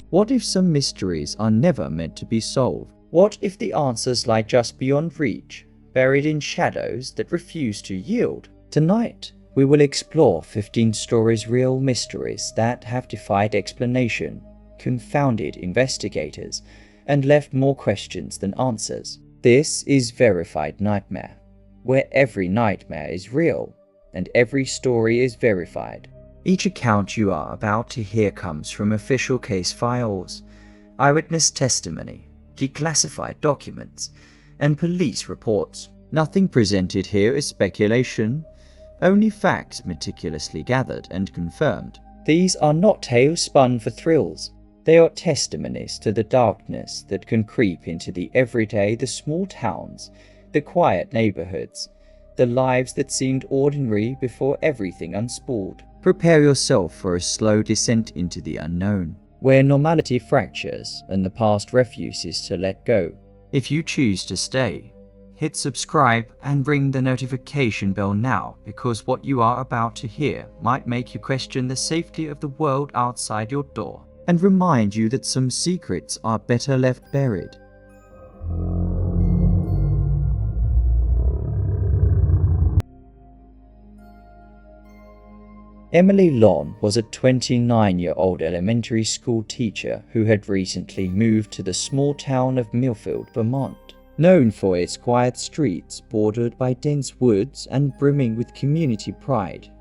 What if some mysteries are never meant to be solved? What if the answers lie just beyond reach, buried in shadows that refuse to yield? Tonight, we will explore 15 stories, real mysteries that have defied explanation, confounded investigators, and left more questions than answers. This is Verified Nightmare, where every nightmare is real and every story is verified. Each account you are about to hear comes from official case files, eyewitness testimony, declassified documents, and police reports. Nothing presented here is speculation, only facts meticulously gathered and confirmed. These are not tales spun for thrills. They are testimonies to the darkness that can creep into the everyday, the small towns, the quiet neighborhoods, the lives that seemed ordinary before everything unspooled. Prepare yourself for a slow descent into the unknown, where normality fractures and the past refuses to let go. If you choose to stay, hit subscribe and ring the notification bell now, because what you are about to hear might make you question the safety of the world outside your door, and remind you that some secrets are better left buried. Emily Lawn was a 29-year-old elementary school teacher who had recently moved to the small town of Millfield, Vermont. Known for its quiet streets bordered by dense woods and brimming with community pride,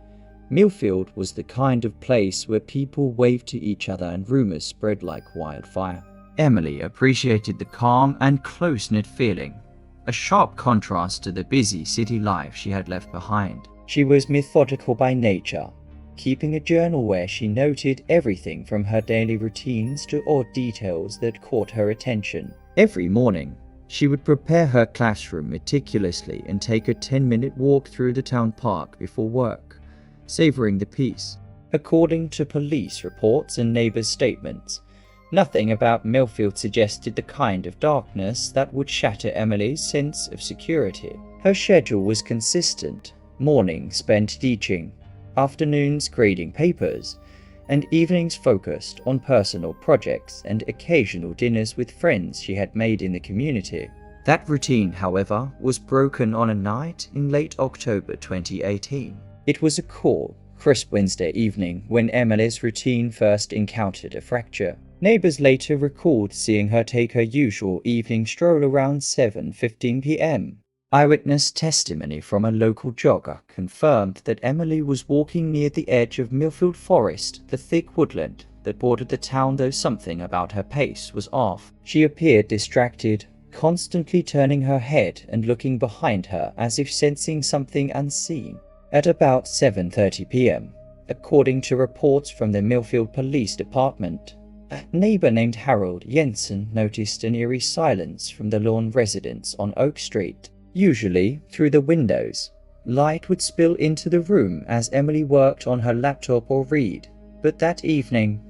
Millfield was the kind of place where people waved to each other and rumors spread like wildfire. Emily appreciated the calm and close-knit feeling, a sharp contrast to the busy city life she had left behind. She was methodical by nature, keeping a journal where she noted everything from her daily routines to odd details that caught her attention. Every morning, she would prepare her classroom meticulously and take a 10-minute walk through the town park before work, savoring the peace. According to police reports and neighbors' statements, nothing about Millfield suggested the kind of darkness that would shatter Emily's sense of security. Her schedule was consistent: mornings spent teaching, afternoons grading papers, and evenings focused on personal projects and occasional dinners with friends she had made in the community. That routine, however, was broken on a night in late October 2018. It was a cool, crisp Wednesday evening when Emily's routine first encountered a fracture. Neighbors later recalled seeing her take her usual evening stroll around 7:15 p.m. Eyewitness testimony from a local jogger confirmed that Emily was walking near the edge of Millfield Forest, the thick woodland that bordered the town, though something about her pace was off. She appeared distracted, constantly turning her head and looking behind her as if sensing something unseen. At about 7:30 p.m., according to reports from the Millfield Police Department, a neighbor named Harold Jensen noticed an eerie silence from the Lawn residence on Oak Street. Usually, through the windows, light would spill into the room as Emily worked on her laptop or read, but that evening,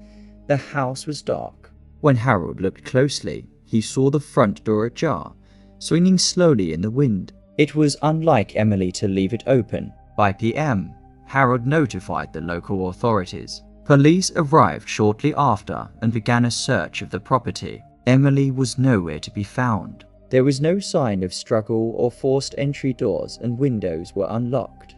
the house was dark. When Harold looked closely, he saw the front door ajar, swinging slowly in the wind. It was unlike Emily to leave it open. By p.m., Harold notified the local authorities. Police arrived shortly after and began a search of the property. Emily was nowhere to be found. There was no sign of struggle or forced entry. Doors and windows were unlocked,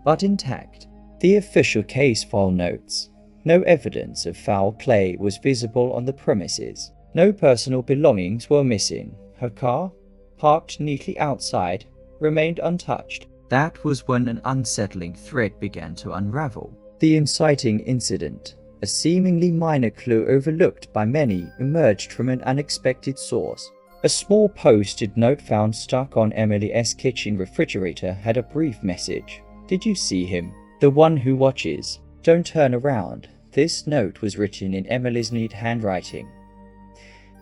but intact. The official case file notes: no evidence of foul play was visible on the premises. No personal belongings were missing. Her car, parked neatly outside, remained untouched. That was when an unsettling thread began to unravel. The inciting incident, a seemingly minor clue overlooked by many, emerged from an unexpected source. A small post-it note found stuck on Emily's kitchen refrigerator had a brief message. "Did you see him? The one who watches. Don't turn around." This note was written in Emily's neat handwriting,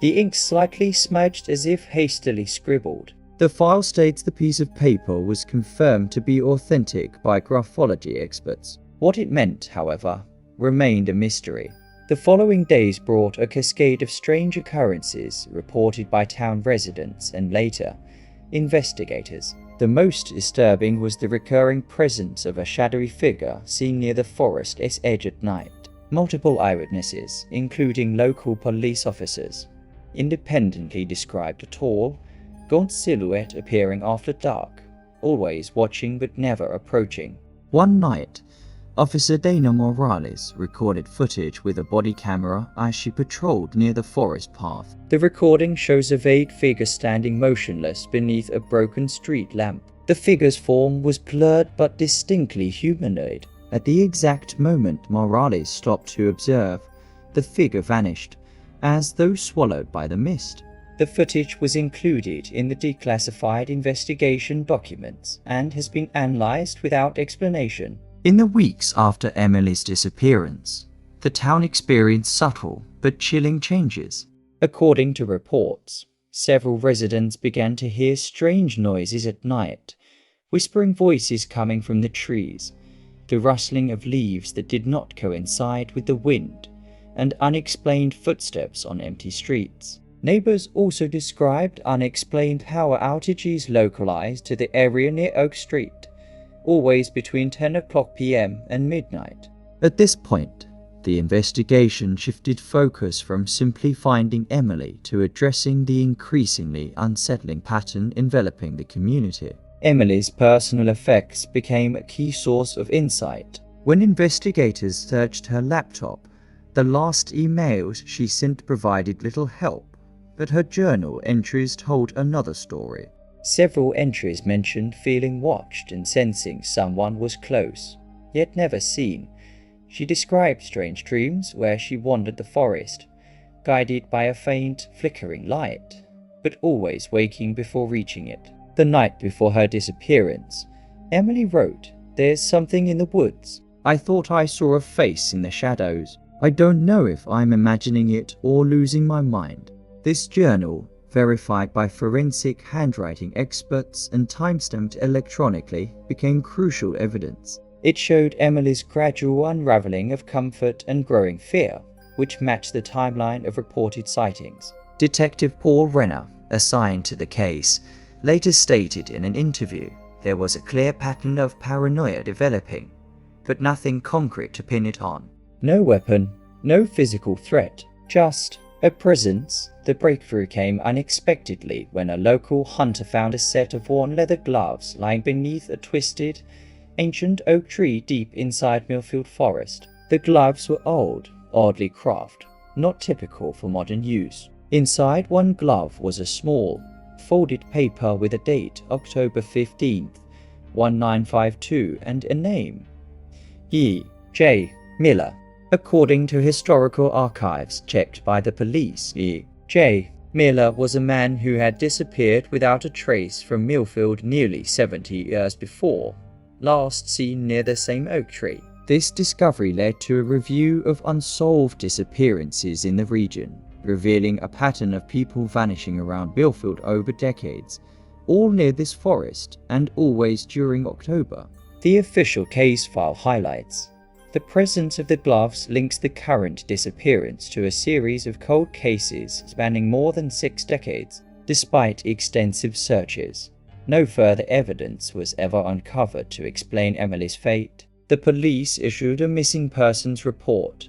the ink slightly smudged as if hastily scribbled. The file states the piece of paper was confirmed to be authentic by graphology experts. What it meant, however, remained a mystery. The following days brought a cascade of strange occurrences reported by town residents and later, investigators. The most disturbing was the recurring presence of a shadowy figure seen near the forest's edge at night. Multiple eyewitnesses, including local police officers, independently described a tall, gaunt silhouette appearing after dark, always watching but never approaching. One night, Officer Dana Morales recorded footage with a body camera as she patrolled near the forest path. The recording shows a vague figure standing motionless beneath a broken street lamp. The figure's form was blurred but distinctly humanoid. At the exact moment Morales stopped to observe, the figure vanished, as though swallowed by the mist. The footage was included in the declassified investigation documents and has been analyzed without explanation. In the weeks after Emily's disappearance, the town experienced subtle but chilling changes. According to reports, several residents began to hear strange noises at night, whispering voices coming from the trees, the rustling of leaves that did not coincide with the wind, and unexplained footsteps on empty streets. Neighbors also described unexplained power outages localized to the area near Oak Street, always between 10 o'clock p.m. and midnight. At this point, the investigation shifted focus from simply finding Emily to addressing the increasingly unsettling pattern enveloping the community. Emily's personal effects became a key source of insight. When investigators searched her laptop, the last emails she sent provided little help, but her journal entries told another story. Several entries mentioned feeling watched and sensing someone was close, yet never seen. She described strange dreams where she wandered the forest, guided by a faint, flickering light, but always waking before reaching it. The night before her disappearance, Emily wrote, "There's something in the woods. I thought I saw a face in the shadows. I don't know if I'm imagining it or losing my mind." This journal, verified by forensic handwriting experts and timestamped electronically, became crucial evidence. It showed Emily's gradual unraveling of comfort and growing fear, which matched the timeline of reported sightings. Detective Paul Renner, assigned to the case, later stated in an interview there was a clear pattern of paranoia developing, but nothing concrete to pin it on. No weapon, no physical threat, just a presence. The breakthrough came unexpectedly when a local hunter found a set of worn leather gloves lying beneath a twisted, ancient oak tree deep inside Millfield Forest. The gloves were old, oddly crafted, not typical for modern use. Inside one glove was a small, folded paper with a date, October 15th, 1952, and a name, E. J. Miller. According to historical archives checked by the police, E. J. Miller was a man who had disappeared without a trace from Millfield nearly 70 years before, last seen near the same oak tree. This discovery led to a review of unsolved disappearances in the region, revealing a pattern of people vanishing around Millfield over decades, all near this forest and always during October. The official case file highlights the presence of the gloves links the current disappearance to a series of cold cases spanning more than 6 decades. Despite extensive searches, no further evidence was ever uncovered to explain Emily's fate. The police issued a missing persons report,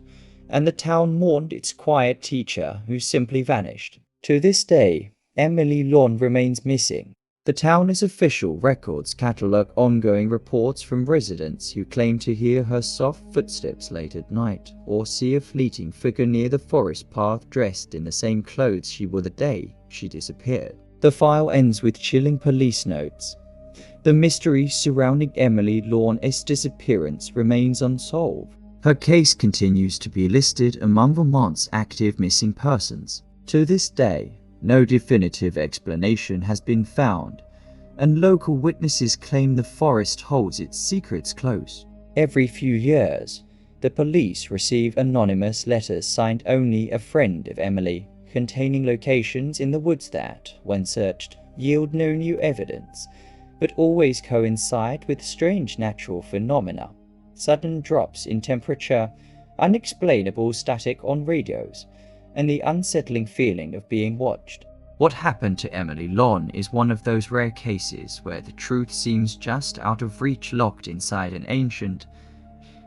and the town mourned its quiet teacher who simply vanished. To this day, Emily Lawn remains missing. The town's official records catalogue ongoing reports from residents who claim to hear her soft footsteps late at night or see a fleeting figure near the forest path dressed in the same clothes she wore the day she disappeared. The file ends with chilling police notes. The mystery surrounding Emily Lawn's disappearance remains unsolved. Her case continues to be listed among Vermont's active missing persons. To this day, no definitive explanation has been found, and local witnesses claim the forest holds its secrets close. Every few years, the police receive anonymous letters signed only a friend of Emily, containing locations in the woods that, when searched, yield no new evidence, but always coincide with strange natural phenomena, sudden drops in temperature, unexplainable static on radios, and the unsettling feeling of being watched. What happened to Emily Lawn is one of those rare cases where the truth seems just out of reach, locked inside an ancient,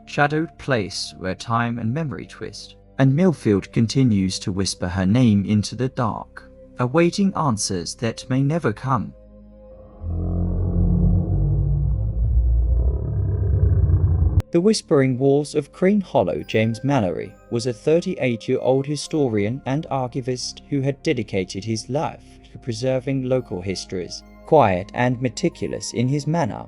shadowed place where time and memory twist. And Millfield continues to whisper her name into the dark, awaiting answers that may never come. The Whispering Walls of Crane Hollow. James Mallory was a 38-year-old historian and archivist who had dedicated his life to preserving local histories. Quiet and meticulous in his manner,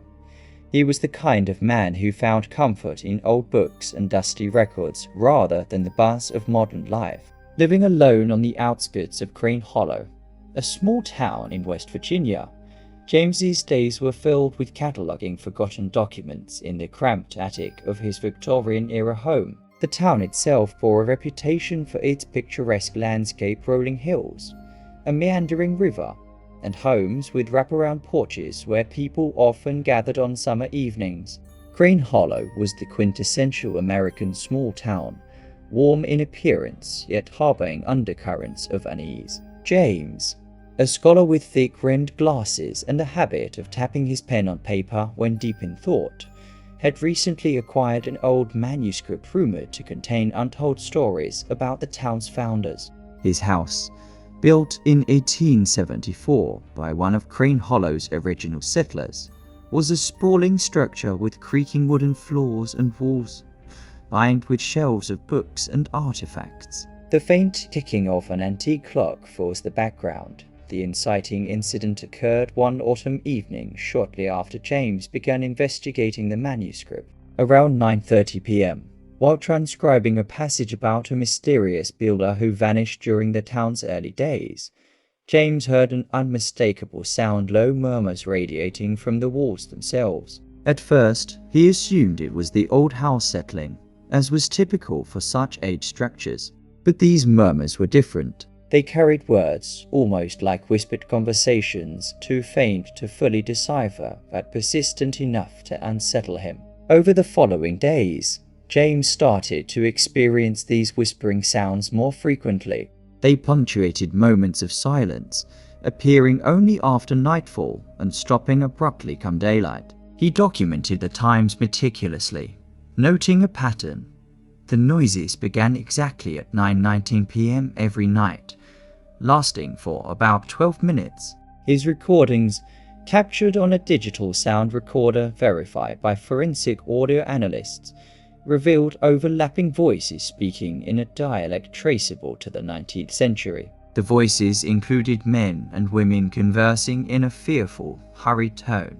he was the kind of man who found comfort in old books and dusty records rather than the buzz of modern life. Living alone on the outskirts of Crane Hollow, a small town in West Virginia, James's days were filled with cataloguing forgotten documents in the cramped attic of his Victorian-era home. The town itself bore a reputation for its picturesque landscape, rolling hills, a meandering river, and homes with wraparound porches where people often gathered on summer evenings. Crane Hollow was the quintessential American small town, warm in appearance yet harboring undercurrents of unease. James, a scholar with thick-rimmed glasses and a habit of tapping his pen on paper when deep in thought, had recently acquired an old manuscript rumored to contain untold stories about the town's founders. His house, built in 1874 by one of Crane Hollow's original settlers, was a sprawling structure with creaking wooden floors and walls, lined with shelves of books and artifacts. The faint ticking of an antique clock fills the background. The inciting incident occurred one autumn evening shortly after James began investigating the manuscript. Around 9:30 p.m., while transcribing a passage about a mysterious builder who vanished during the town's early days, James heard an unmistakable sound, low murmurs radiating from the walls themselves. At first, he assumed it was the old house settling, as was typical for such aged structures. But these murmurs were different. They carried words, almost like whispered conversations, too faint to fully decipher, but persistent enough to unsettle him. Over the following days, James started to experience these whispering sounds more frequently. They punctuated moments of silence, appearing only after nightfall and stopping abruptly come daylight. He documented the times meticulously, noting a pattern. The noises began exactly at 9:19 p.m. every night, lasting for about 12 minutes. His recordings, captured on a digital sound recorder verified by forensic audio analysts, revealed overlapping voices speaking in a dialect traceable to the 19th century. The voices included men and women conversing in a fearful, hurried tone,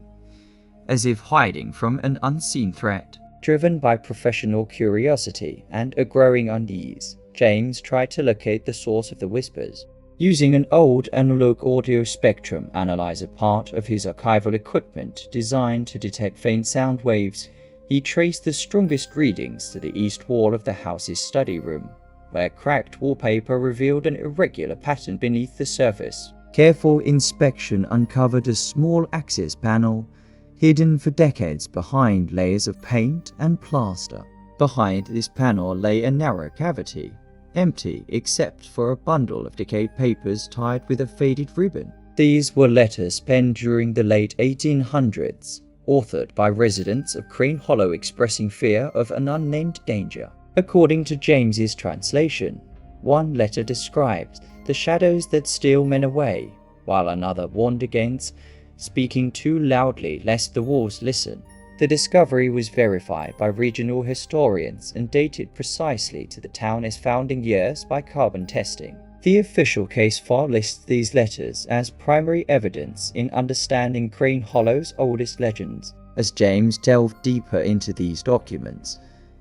as if hiding from an unseen threat. Driven by professional curiosity and a growing unease, James tried to locate the source of the whispers. Using an old analog audio spectrum analyzer, part of his archival equipment designed to detect faint sound waves, he traced the strongest readings to the east wall of the house's study room, where cracked wallpaper revealed an irregular pattern beneath the surface. Careful inspection uncovered a small access panel, hidden for decades behind layers of paint and plaster. Behind this panel lay a narrow cavity, empty except for a bundle of decayed papers tied with a faded ribbon. These were letters penned during the late 1800s, authored by residents of Crane Hollow expressing fear of an unnamed danger. According to James's translation, one letter described the shadows that steal men away, while another warned against speaking too loudly lest the wolves listen. The discovery was verified by regional historians and dated precisely to the town's founding years by carbon testing. The official case file lists these letters as primary evidence in understanding Crane Hollow's oldest legends. As James delved deeper into these documents,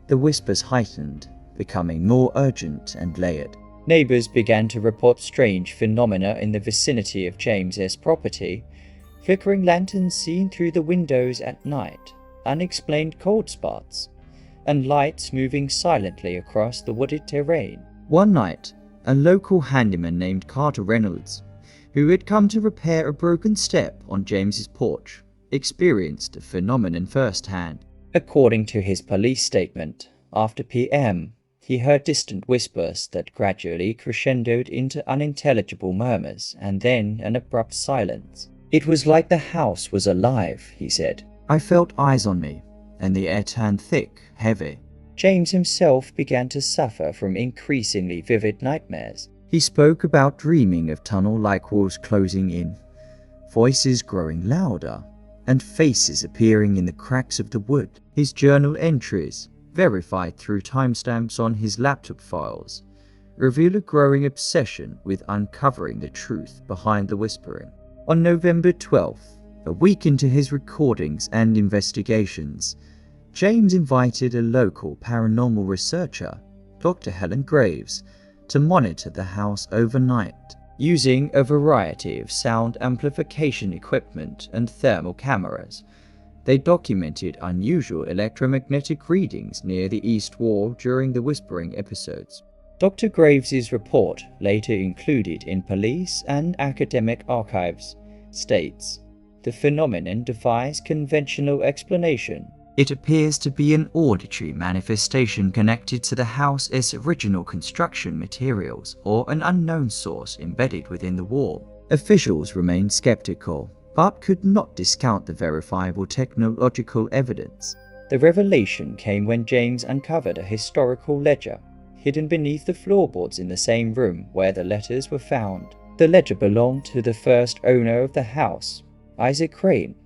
the whispers heightened, becoming more urgent and layered. Neighbors began to report strange phenomena in the vicinity of James's property: flickering lanterns seen through the windows at night, unexplained cold spots, and lights moving silently across the wooded terrain. One night, a local handyman named Carter Reynolds, who had come to repair a broken step on James's porch, experienced the phenomenon firsthand. According to his police statement, after PM, he heard distant whispers that gradually crescendoed into unintelligible murmurs and then an abrupt silence. It was like the house was alive, he said. I felt eyes on me, and the air turned thick, heavy. James himself began to suffer from increasingly vivid nightmares. He spoke about dreaming of tunnel-like walls closing in, voices growing louder, and faces appearing in the cracks of the wood. His journal entries, verified through timestamps on his laptop files, reveal a growing obsession with uncovering the truth behind the whispering. On November 12th, a week into his recordings and investigations, James invited a local paranormal researcher, Dr. Helen Graves, to monitor the house overnight. Using a variety of sound amplification equipment and thermal cameras, they documented unusual electromagnetic readings near the east wall during the whispering episodes. Dr. Graves's report, later included in police and academic archives, states, "The phenomenon defies conventional explanation. It appears to be an auditory manifestation connected to the house's original construction materials or an unknown source embedded within the wall." Officials remained skeptical, but could not discount the verifiable technological evidence. The revelation came when James uncovered a historical ledger hidden beneath the floorboards in the same room where the letters were found. The ledger belonged to the first owner of the house, Isaac Crane,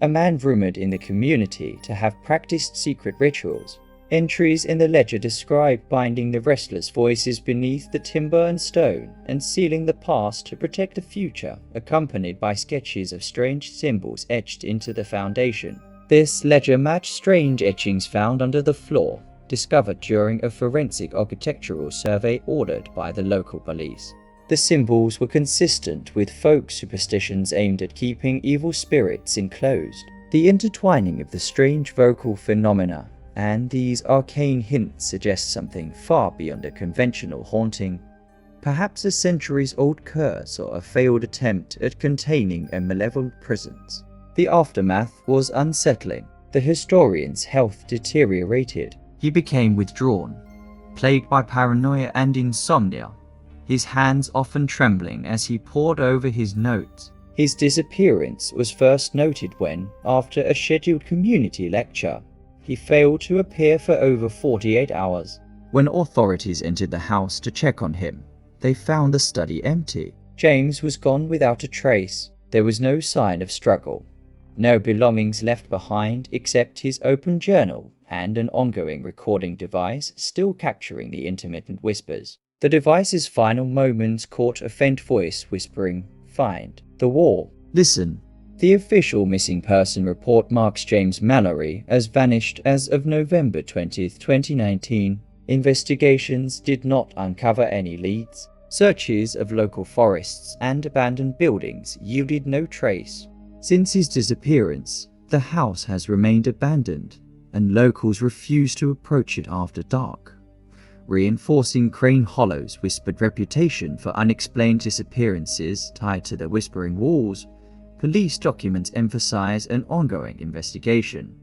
a man rumored in the community to have practiced secret rituals. Entries in the ledger describe binding the restless voices beneath the timber and stone and sealing the past to protect the future, accompanied by sketches of strange symbols etched into the foundation. This ledger matched strange etchings found under the floor, discovered during a forensic architectural survey ordered by the local police. The symbols were consistent with folk superstitions aimed at keeping evil spirits enclosed. The intertwining of the strange vocal phenomena and these arcane hints suggest something far beyond a conventional haunting, perhaps a centuries-old curse or a failed attempt at containing a malevolent presence. The aftermath was unsettling. The historian's health deteriorated. He became withdrawn, plagued by paranoia and insomnia, his hands often trembling as he pored over his notes. His disappearance was first noted when, after a scheduled community lecture, he failed to appear for over 48 hours. When authorities entered the house to check on him, they found the study empty. James was gone without a trace. There was no sign of struggle, no belongings left behind except his open journal and an ongoing recording device still capturing the intermittent whispers. The device's final moments caught a faint voice whispering, "Find the wall. Listen." The official missing person report marks James Mallory as vanished as of November 20, 2019. Investigations did not uncover any leads. Searches of local forests and abandoned buildings yielded no trace. Since his disappearance, the house has remained abandoned, and locals refuse to approach it after dark, reinforcing Crane Hollow's whispered reputation for unexplained disappearances tied to the whispering walls. Police documents emphasize an ongoing investigation,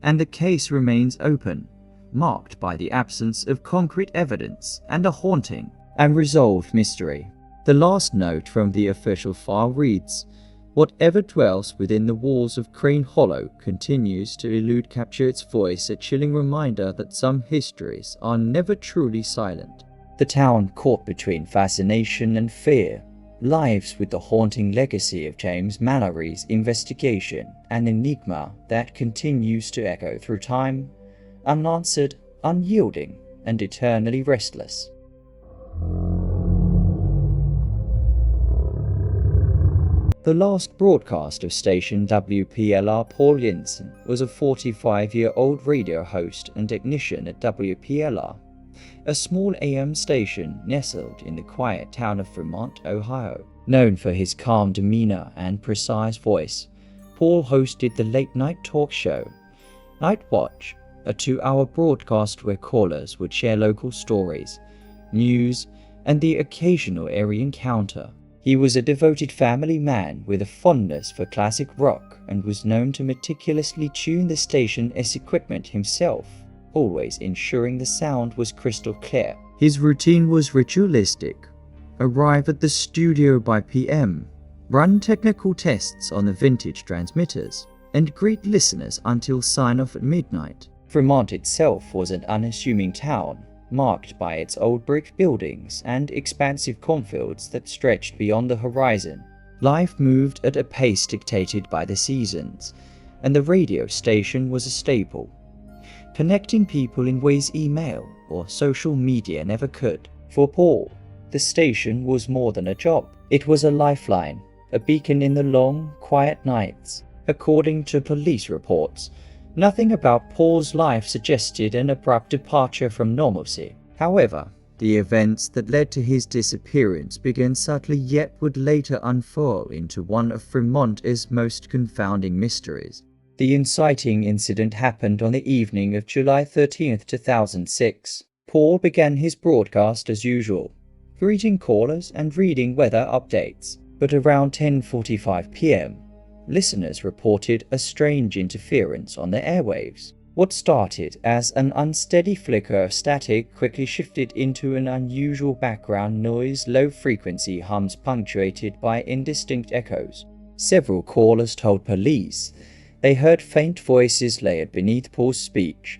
and the case remains open, marked by the absence of concrete evidence and a haunting, unresolved mystery. The last note from the official file reads, "Whatever dwells within the walls of Crane Hollow continues to elude capture its voice, a chilling reminder that some histories are never truly silent." The town, caught between fascination and fear, lives with the haunting legacy of James Mallory's investigation, an enigma that continues to echo through time, unanswered, unyielding, and eternally restless. The last broadcast of station WPLR Paul Jensen was a 45-year-old radio host and technician at WPLR, a small AM station nestled in the quiet town of Vermont, Ohio. Known for his calm demeanor and precise voice, Paul hosted the late-night talk show Night Watch, a 2-hour broadcast where callers would share local stories, news, and the occasional eerie encounter. He was a devoted family man with a fondness for classic rock and was known to meticulously tune the station's equipment himself, always ensuring the sound was crystal clear. His routine was ritualistic. Arrive at the studio by PM, run technical tests on the vintage transmitters, and greet listeners until sign-off at midnight. Fremont itself was an unassuming town, marked by its old brick buildings and expansive cornfields that stretched beyond the horizon. Life moved at a pace dictated by the seasons, and the radio station was a staple, connecting people in ways email or social media never could. For Paul, the station was more than a job. It was a lifeline, a beacon in the long, quiet nights. According to police reports, nothing about Paul's life suggested an abrupt departure from normalcy. However, the events that led to his disappearance began subtly yet would later unfurl into one of Fremont's most confounding mysteries. The inciting incident happened on the evening of July 13, 2006. Paul began his broadcast as usual, greeting callers and reading weather updates. But around 10:45 p.m., listeners reported a strange interference on the airwaves. What started as an unsteady flicker of static quickly shifted into an unusual background noise, low-frequency hums punctuated by indistinct echoes. Several callers told police they heard faint voices layered beneath Paul's speech,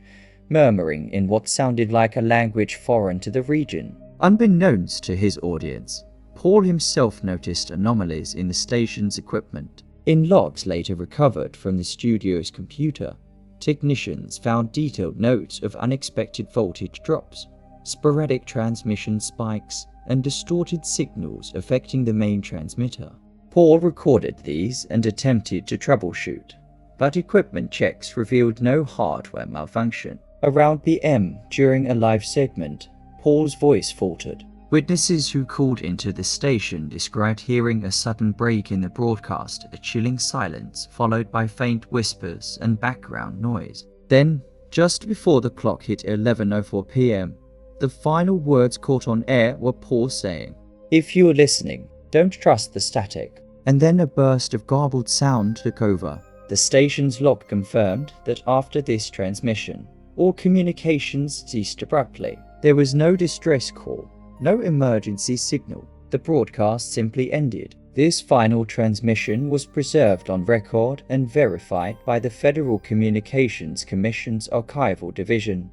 murmuring in what sounded like a language foreign to the region. Unbeknownst to his audience, Paul himself noticed anomalies in the station's equipment. In logs later recovered from the studio's computer, technicians found detailed notes of unexpected voltage drops, sporadic transmission spikes, and distorted signals affecting the main transmitter. Paul recorded these and attempted to troubleshoot, but equipment checks revealed no hardware malfunction. Around PM, during a live segment, Paul's voice faltered. Witnesses who called into the station described hearing a sudden break in the broadcast, a chilling silence followed by faint whispers and background noise. Then, just before the clock hit 11:04 p.m., the final words caught on air were Paul saying, "If you're listening, don't trust the static." And then a burst of garbled sound took over. The station's log confirmed that after this transmission, all communications ceased abruptly. There was no distress call, no emergency signal. The broadcast simply ended. This final transmission was preserved on record and verified by the Federal Communications Commission's Archival Division,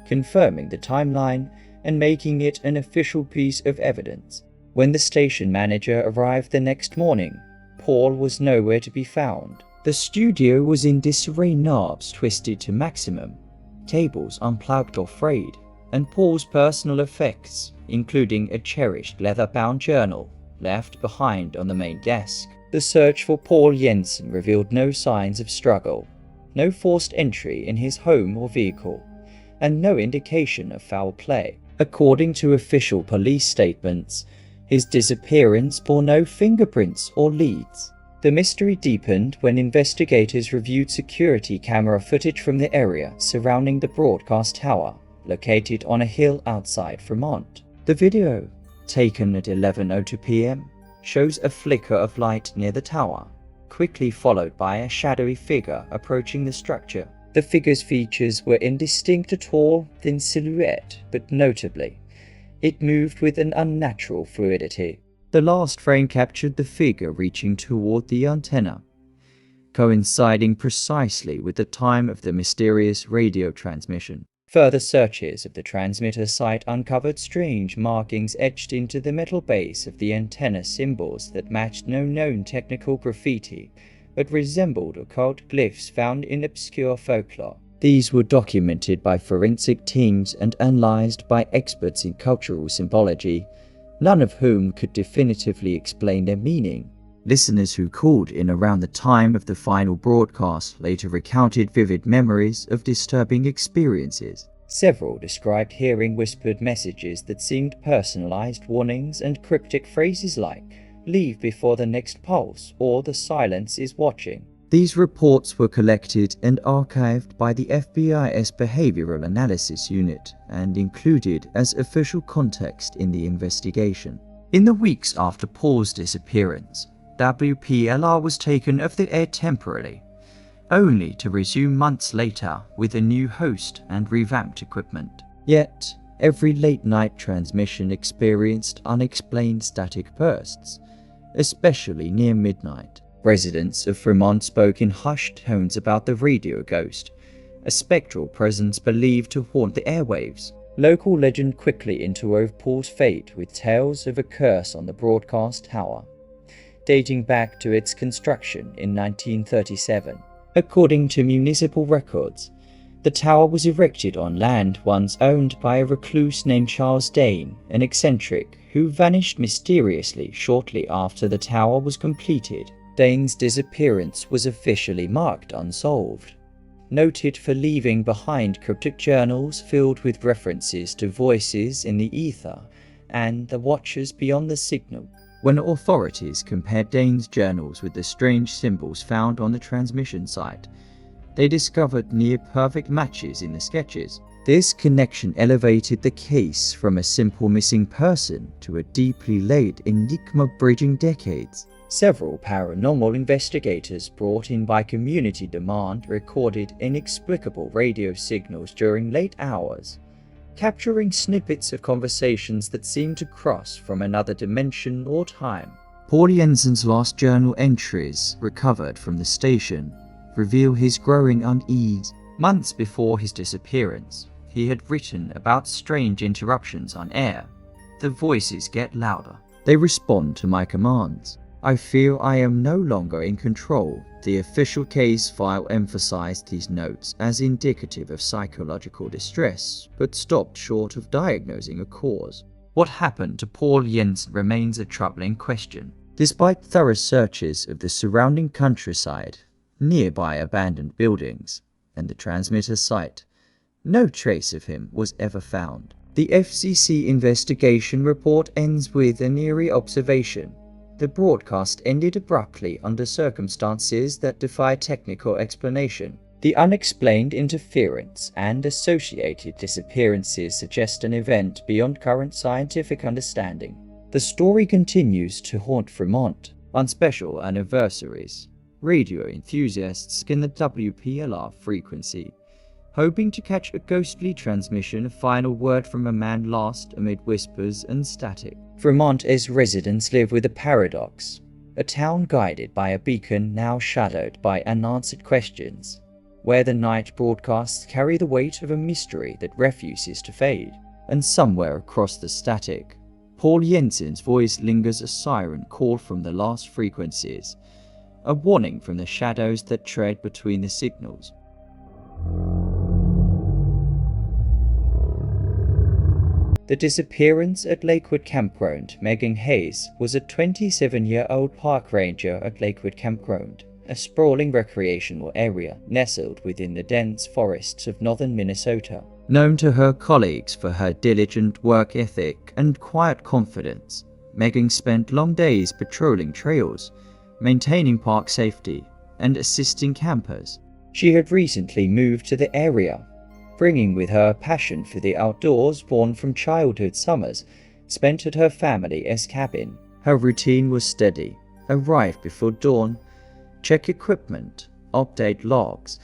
confirming the timeline and making it an official piece of evidence. When the station manager arrived the next morning, Paul was nowhere to be found. The studio was in disarray, knobs twisted to maximum, cables unplugged or frayed, and Paul's personal effects, including a cherished leather-bound journal, left behind on the main desk. The search for Paul Jensen revealed no signs of struggle, no forced entry in his home or vehicle, and no indication of foul play. According to official police statements, his disappearance bore no fingerprints or leads. The mystery deepened when investigators reviewed security camera footage from the area surrounding the broadcast tower, located on a hill outside Fremont. The video, taken at 11:02 p.m., shows a flicker of light near the tower, quickly followed by a shadowy figure approaching the structure. The figure's features were indistinct, a tall, thin silhouette, but notably, it moved with an unnatural fluidity. The last frame captured the figure reaching toward the antenna, coinciding precisely with the time of the mysterious radio transmission. Further searches of the transmitter site uncovered strange markings etched into the metal base of the antenna, symbols that matched no known technical graffiti, but resembled occult glyphs found in obscure folklore. These were documented by forensic teams and analyzed by experts in cultural symbology, none of whom could definitively explain their meaning. Listeners who called in around the time of the final broadcast later recounted vivid memories of disturbing experiences. Several described hearing whispered messages that seemed personalized, warnings and cryptic phrases like, "Leave before the next pulse," or "The silence is watching." These reports were collected and archived by the FBI's Behavioral Analysis Unit and included as official context in the investigation. In the weeks after Paul's disappearance, WPLR was taken off the air temporarily, only to resume months later with a new host and revamped equipment. Yet, every late-night transmission experienced unexplained static bursts, especially near midnight. Residents of Fremont spoke in hushed tones about the radio ghost, a spectral presence believed to haunt the airwaves. Local legend quickly interwove Paul's fate with tales of a curse on the broadcast tower, dating back to its construction in 1937. According to municipal records, the tower was erected on land once owned by a recluse named Charles Dane, an eccentric who vanished mysteriously shortly after the tower was completed. Dane's disappearance was officially marked unsolved, noted for leaving behind cryptic journals filled with references to voices in the ether and the watchers beyond the signal. When authorities compared Dane's journals with the strange symbols found on the transmission site, they discovered near-perfect matches in the sketches. This connection elevated the case from a simple missing person to a deeply laid enigma bridging decades. Several paranormal investigators brought in by community demand recorded inexplicable radio signals during late hours, capturing snippets of conversations that seemed to cross from another dimension or time. Paul Jensen's last journal entries, recovered from the station, reveal his growing unease. Months before his disappearance, he had written about strange interruptions on air. The voices get louder. They respond to my commands. I feel I am no longer in control. The official case file emphasized these notes as indicative of psychological distress, but stopped short of diagnosing a cause. What happened to Paul Jensen remains a troubling question. Despite thorough searches of the surrounding countryside, nearby abandoned buildings, and the transmitter site, no trace of him was ever found. The FCC investigation report ends with an eerie observation. The broadcast ended abruptly under circumstances that defy technical explanation. The unexplained interference and associated disappearances suggest an event beyond current scientific understanding. The story continues to haunt Vermont. On special anniversaries, radio enthusiasts scan the WPLR frequency, hoping to catch a ghostly transmission, a final word from a man lost amid whispers and static. Vermont's residents live with a paradox, a town guided by a beacon now shadowed by unanswered questions, where the night broadcasts carry the weight of a mystery that refuses to fade. And somewhere across the static, Paul Jensen's voice lingers, a siren call from the lost frequencies, a warning from the shadows that tread between the signals. The disappearance at Lakewood Campground. Megan Hayes was a 27-year-old park ranger at Lakewood Campground, a sprawling recreational area nestled within the dense forests of northern Minnesota. Known to her colleagues for her diligent work ethic and quiet confidence, Megan spent long days patrolling trails, maintaining park safety, and assisting campers. She had recently moved to the area, bringing with her a passion for the outdoors born from childhood summers spent at her family's cabin. Her routine was steady: arrive before dawn, check equipment, update logs,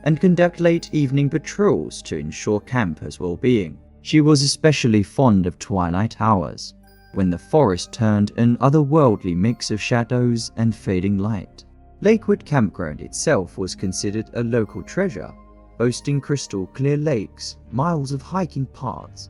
and conduct late evening patrols to ensure campers' well-being. She was especially fond of twilight hours, when the forest turned an otherworldly mix of shadows and fading light. Lakewood Campground itself was considered a local treasure, boasting crystal clear lakes, miles of hiking paths,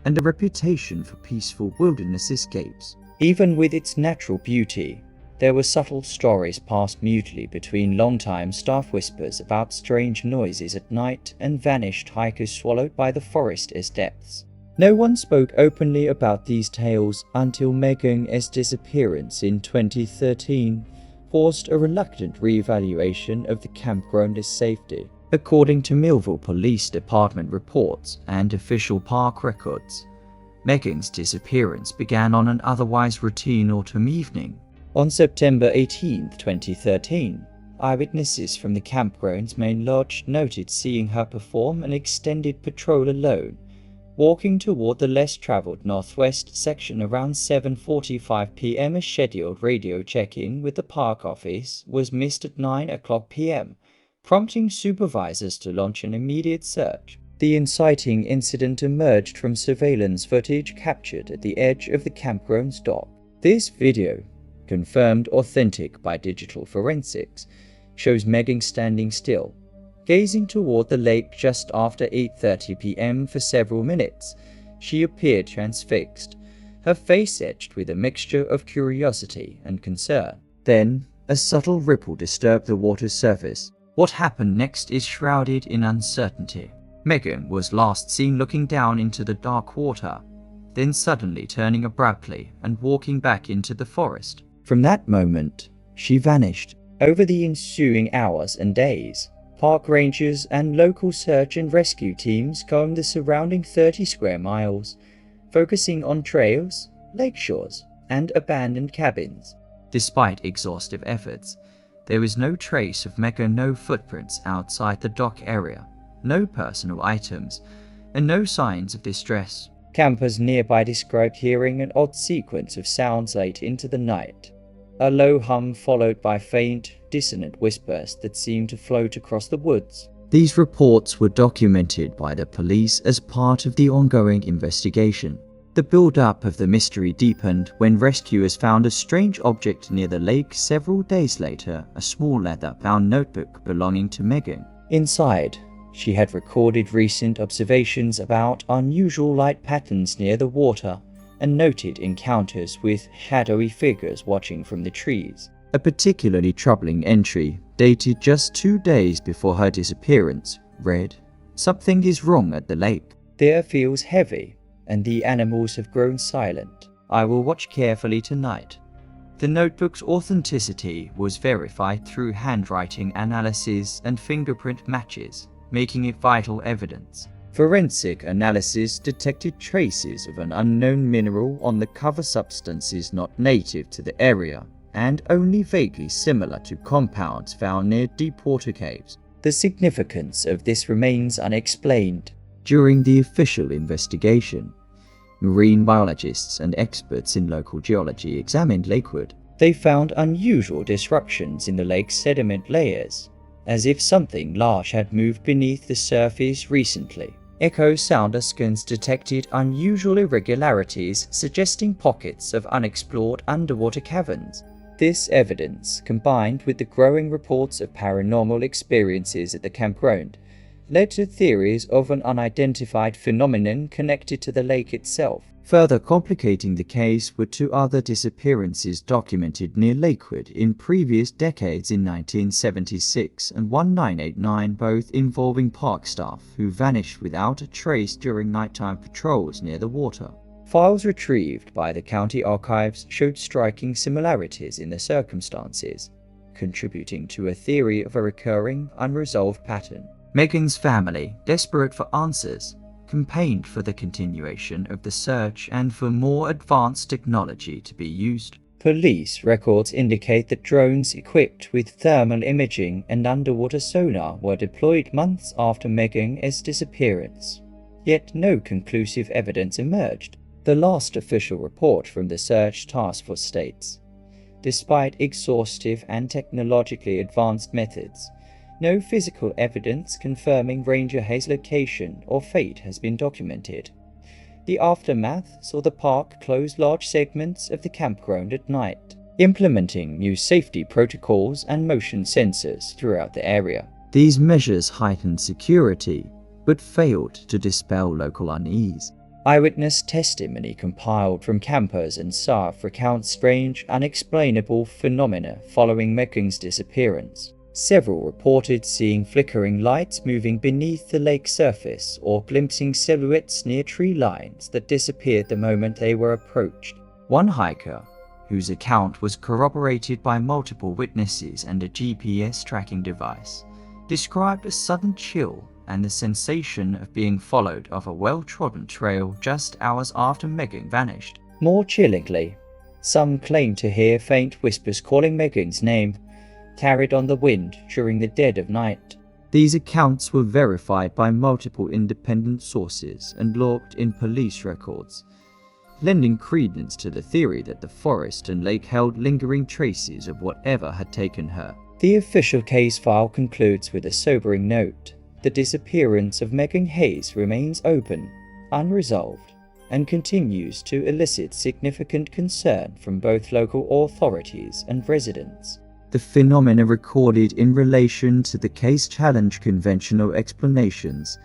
and a reputation for peaceful wilderness escapes. Even with its natural beauty, there were subtle stories passed mutely between longtime staff whispers about strange noises at night and vanished hikers swallowed by the forest's depths. No one spoke openly about these tales until Megan's disappearance in 2013 forced a reluctant re-evaluation of the campground's safety. According to Millville Police Department reports and official park records, Megan's disappearance began on an otherwise routine autumn evening. On September 18, 2013, eyewitnesses from the campground's main lodge noted seeing her perform an extended patrol alone, walking toward the less traveled northwest section around 7:45 p.m. A scheduled radio check-in with the park office was missed at 9:00 p.m., prompting supervisors to launch an immediate search. The inciting incident emerged from surveillance footage captured at the edge of the campground's dock. This video, confirmed authentic by digital forensics, shows Megan standing still, Gazing toward the lake just after 8:30 p.m. for several minutes, she appeared transfixed, her face etched with a mixture of curiosity and concern. Then, a subtle ripple disturbed the water's surface. What happened next is shrouded in uncertainty. Megan was last seen looking down into the dark water, then suddenly turning abruptly and walking back into the forest. From that moment, she vanished. Over the ensuing hours and days, park rangers and local search and rescue teams combed the surrounding 30 square miles, focusing on trails, lakeshores, and abandoned cabins. Despite exhaustive efforts, there was no trace of Megan, no footprints outside the dock area, no personal items, and no signs of distress. Campers nearby described hearing an odd sequence of sounds late into the night, a low hum followed by faint, dissonant whispers that seemed to float across the woods. These reports were documented by the police as part of the ongoing investigation. The build-up of the mystery deepened when rescuers found a strange object near the lake several days later, a small leather-bound notebook belonging to Megan. Inside, she had recorded recent observations about unusual light patterns near the water and noted encounters with shadowy figures watching from the trees. A particularly troubling entry, dated just 2 days before her disappearance, read, "Something is wrong at the lake. The air feels heavy, and the animals have grown silent. I will watch carefully tonight." The notebook's authenticity was verified through handwriting analysis and fingerprint matches, making it vital evidence. Forensic analysis detected traces of an unknown mineral on the cover, substances not native to the area and only vaguely similar to compounds found near deep water caves. The significance of this remains unexplained. During the official investigation, marine biologists and experts in local geology examined Lakewood. They found unusual disruptions in the lake's sediment layers, as if something large had moved beneath the surface recently. Echo sounder scans detected unusual irregularities, suggesting pockets of unexplored underwater caverns. This evidence, combined with the growing reports of paranormal experiences at the campground, led to theories of an unidentified phenomenon connected to the lake itself. Further complicating the case were 2 other disappearances documented near Lakewood in previous decades in 1976 and 1989, both involving park staff who vanished without a trace during nighttime patrols near the water. Files retrieved by the county archives showed striking similarities in the circumstances, contributing to a theory of a recurring, unresolved pattern. Megan's family, desperate for answers, campaigned for the continuation of the search and for more advanced technology to be used. Police records indicate that drones equipped with thermal imaging and underwater sonar were deployed months after Megan's disappearance. Yet no conclusive evidence emerged. The last official report from the search task force states, despite exhaustive and technologically advanced methods, no physical evidence confirming Ranger Hayes' location or fate has been documented. The aftermath saw the park close large segments of the campground at night, implementing new safety protocols and motion sensors throughout the area. These measures heightened security, but failed to dispel local unease. Eyewitness testimony compiled from campers and staff recounts strange, unexplainable phenomena following Megan's disappearance. Several reported seeing flickering lights moving beneath the lake surface or glimpsing silhouettes near tree lines that disappeared the moment they were approached. One hiker, whose account was corroborated by multiple witnesses and a GPS tracking device, described a sudden chill and the sensation of being followed off a well-trodden trail just hours after Megan vanished. More chillingly, some claimed to hear faint whispers calling Megan's name, carried on the wind during the dead of night. These accounts were verified by multiple independent sources and logged in police records, lending credence to the theory that the forest and lake held lingering traces of whatever had taken her. The official case file concludes with a sobering note. The disappearance of Megan Hayes remains open, unresolved, and continues to elicit significant concern from both local authorities and residents. The phenomena recorded in relation to the case challenge conventional explanations.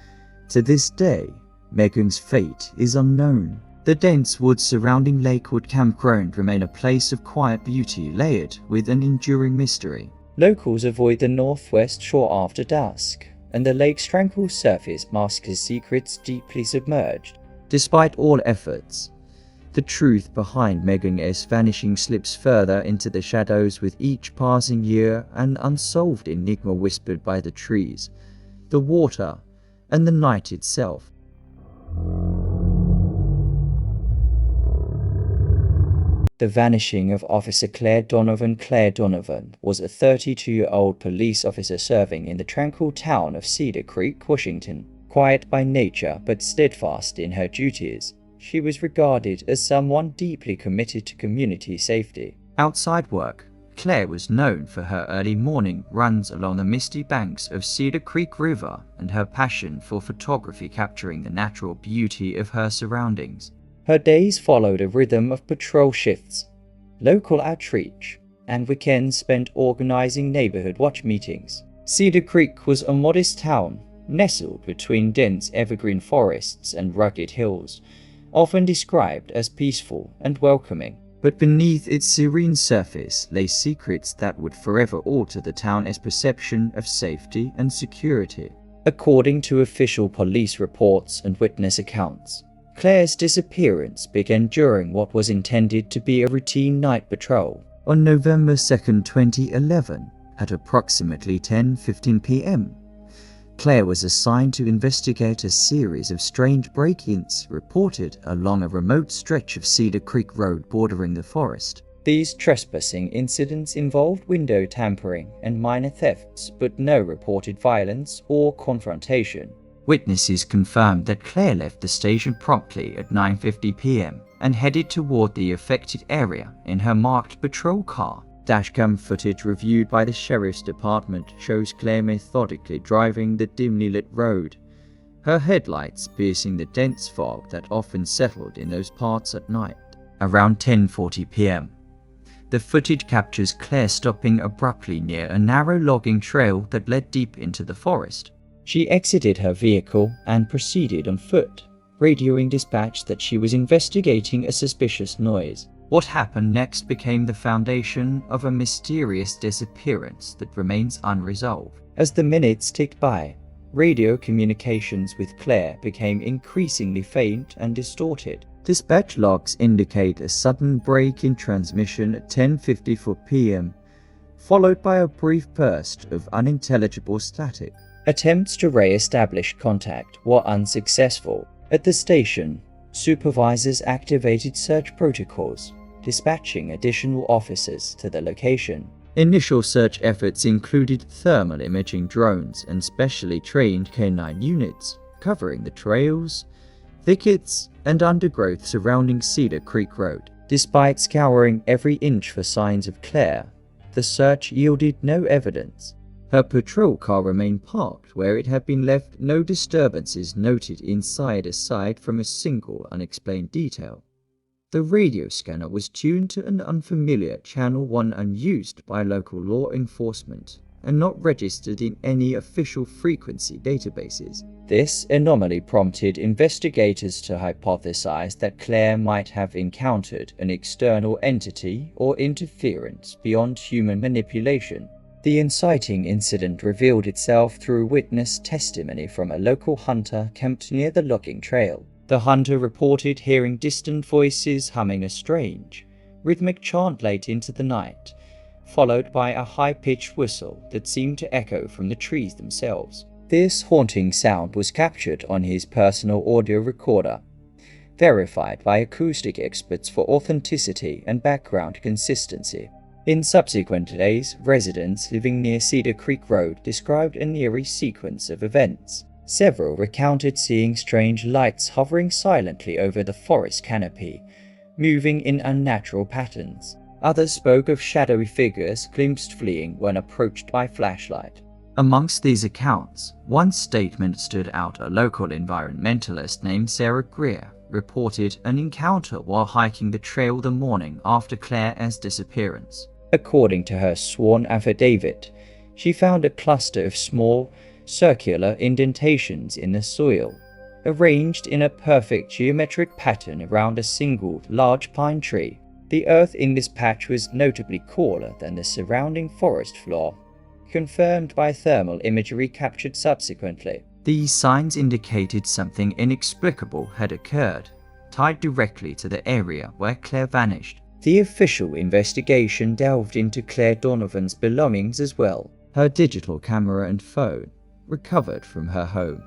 To this day, Megan's fate is unknown. The dense woods surrounding Lakewood Campground remain a place of quiet beauty layered with an enduring mystery. Locals avoid the northwest shore after dusk, and the lake's tranquil surface masks its secrets deeply submerged. Despite all efforts, the truth behind Megan S. vanishing slips further into the shadows with each passing year, an unsolved enigma whispered by the trees, the water, and the night itself. The vanishing of Officer Claire Donovan. Claire Donovan was a 32-year-old police officer serving in the tranquil town of Cedar Creek, Washington. Quiet by nature but steadfast in her duties, she was regarded as someone deeply committed to community safety. Outside work, Claire was known for her early morning runs along the misty banks of Cedar Creek River and her passion for photography capturing the natural beauty of her surroundings. Her days followed a rhythm of patrol shifts, local outreach, and weekends spent organizing neighborhood watch meetings. Cedar Creek was a modest town, nestled between dense evergreen forests and rugged hills, often described as peaceful and welcoming. But beneath its serene surface lay secrets that would forever alter the town's perception of safety and security. According to official police reports and witness accounts, Claire's disappearance began during what was intended to be a routine night patrol. On November 2, 2011, at approximately 10:15 p.m., Claire was assigned to investigate a series of strange break-ins reported along a remote stretch of Cedar Creek Road bordering the forest. These trespassing incidents involved window tampering and minor thefts, but no reported violence or confrontation. Witnesses confirmed that Claire left the station promptly at 9:50 p.m. and headed toward the affected area in her marked patrol car. Dashcam footage reviewed by the Sheriff's Department shows Claire methodically driving the dimly lit road, her headlights piercing the dense fog that often settled in those parts at night. Around 10:40 p.m., the footage captures Claire stopping abruptly near a narrow logging trail that led deep into the forest. She exited her vehicle and proceeded on foot, radioing dispatch that she was investigating a suspicious noise. What happened next became the foundation of a mysterious disappearance that remains unresolved. As the minutes ticked by, radio communications with Claire became increasingly faint and distorted. Dispatch logs indicate a sudden break in transmission at 10:54 p.m., followed by a brief burst of unintelligible static. Attempts to re-establish contact were unsuccessful. At the station, supervisors activated search protocols, dispatching additional officers to the location. Initial search efforts included thermal imaging drones and specially trained canine units, covering the trails, thickets, and undergrowth surrounding Cedar Creek Road. Despite scouring every inch for signs of Claire, the search yielded no evidence. Her patrol car remained parked where it had been left, no disturbances noted inside aside from a single unexplained detail. The radio scanner was tuned to an unfamiliar channel, one unused by local law enforcement and not registered in any official frequency databases. This anomaly prompted investigators to hypothesize that Claire might have encountered an external entity or interference beyond human manipulation. The inciting incident revealed itself through witness testimony from a local hunter camped near the logging trail. The hunter reported hearing distant voices humming a strange, rhythmic chant late into the night, followed by a high-pitched whistle that seemed to echo from the trees themselves. This haunting sound was captured on his personal audio recorder, verified by acoustic experts for authenticity and background consistency. In subsequent days, residents living near Cedar Creek Road described an eerie sequence of events. Several recounted seeing strange lights hovering silently over the forest canopy, moving in unnatural patterns. Others spoke of shadowy figures glimpsed fleeing when approached by flashlight. Amongst these accounts, one statement stood out. A local environmentalist named Sarah Greer reported an encounter while hiking the trail the morning after Claire's disappearance. According to her sworn affidavit, she found a cluster of small, circular indentations in the soil, arranged in a perfect geometric pattern around a single large pine tree. The earth in this patch was notably cooler than the surrounding forest floor, confirmed by thermal imagery captured subsequently. These signs indicated something inexplicable had occurred, tied directly to the area where Claire vanished. The official investigation delved into Claire Donovan's belongings as well. Her digital camera and phone, recovered from her home,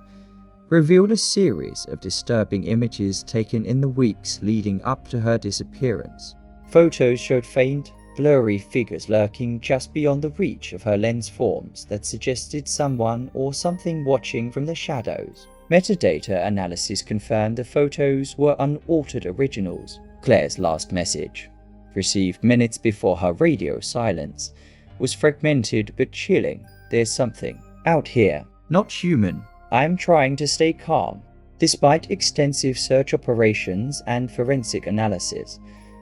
revealed a series of disturbing images taken in the weeks leading up to her disappearance. Photos showed faint, blurry figures lurking just beyond the reach of her lens forms that suggested someone or something watching from the shadows. Metadata analysis confirmed the photos were unaltered originals. Claire's last message, received minutes before her radio silence, was fragmented but chilling. "There's something out here, not human. I'm trying to stay calm." Despite extensive search operations and forensic analysis,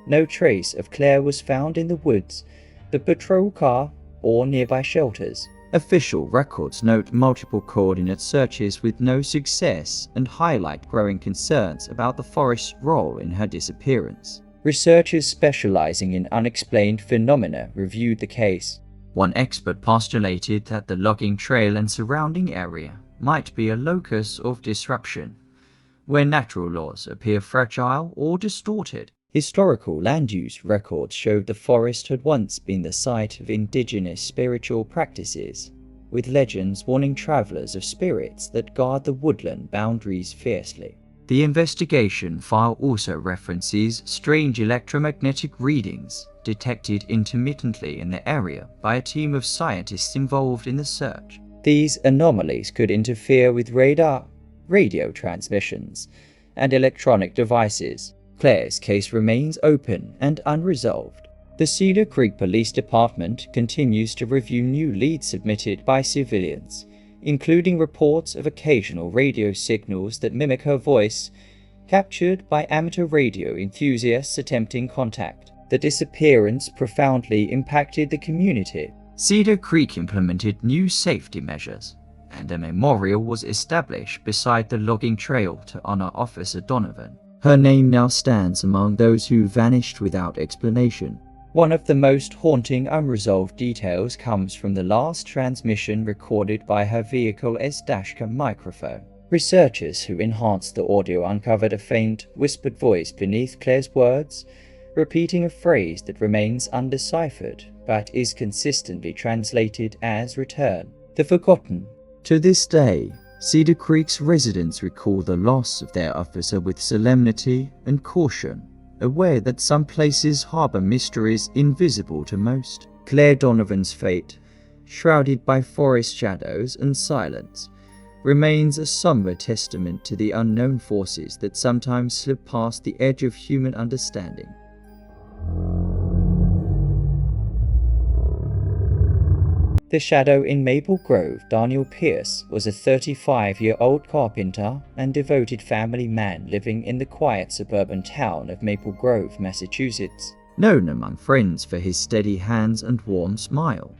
no trace of Claire was found in the woods, the patrol car, or nearby shelters. Official records note multiple coordinate searches with no success and highlight growing concerns about the forest's role in her disappearance. Researchers specializing in unexplained phenomena reviewed the case. One expert postulated that the logging trail and surrounding area might be a locus of disruption, where natural laws appear fragile or distorted. Historical land use records showed the forest had once been the site of indigenous spiritual practices, with legends warning travelers of spirits that guard the woodland boundaries fiercely. The investigation file also references strange electromagnetic readings detected intermittently in the area by a team of scientists involved in the search. These anomalies could interfere with radar, radio transmissions, and electronic devices. Claire's case remains open and unresolved. The Cedar Creek Police Department continues to review new leads submitted by civilians, including reports of occasional radio signals that mimic her voice, captured by amateur radio enthusiasts attempting contact. The disappearance profoundly impacted the community. Cedar Creek implemented new safety measures, and a memorial was established beside the logging trail to honor Officer Donovan. Her name now stands among those who vanished without explanation. One of the most haunting unresolved details comes from the last transmission recorded by her vehicle's dashcam microphone. Researchers who enhanced the audio uncovered a faint, whispered voice beneath Claire's words, repeating a phrase that remains undeciphered but is consistently translated as "return." The forgotten. To this day, Cedar Creek's residents recall the loss of their officer with solemnity and caution, aware that some places harbor mysteries invisible to most. Claire Donovan's fate, shrouded by forest shadows and silence, remains a somber testament to the unknown forces that sometimes slip past the edge of human understanding. The shadow in Maple Grove. Daniel Pierce was a 35-year-old carpenter and devoted family man living in the quiet suburban town of Maple Grove, Massachusetts. Known among friends for his steady hands and warm smile,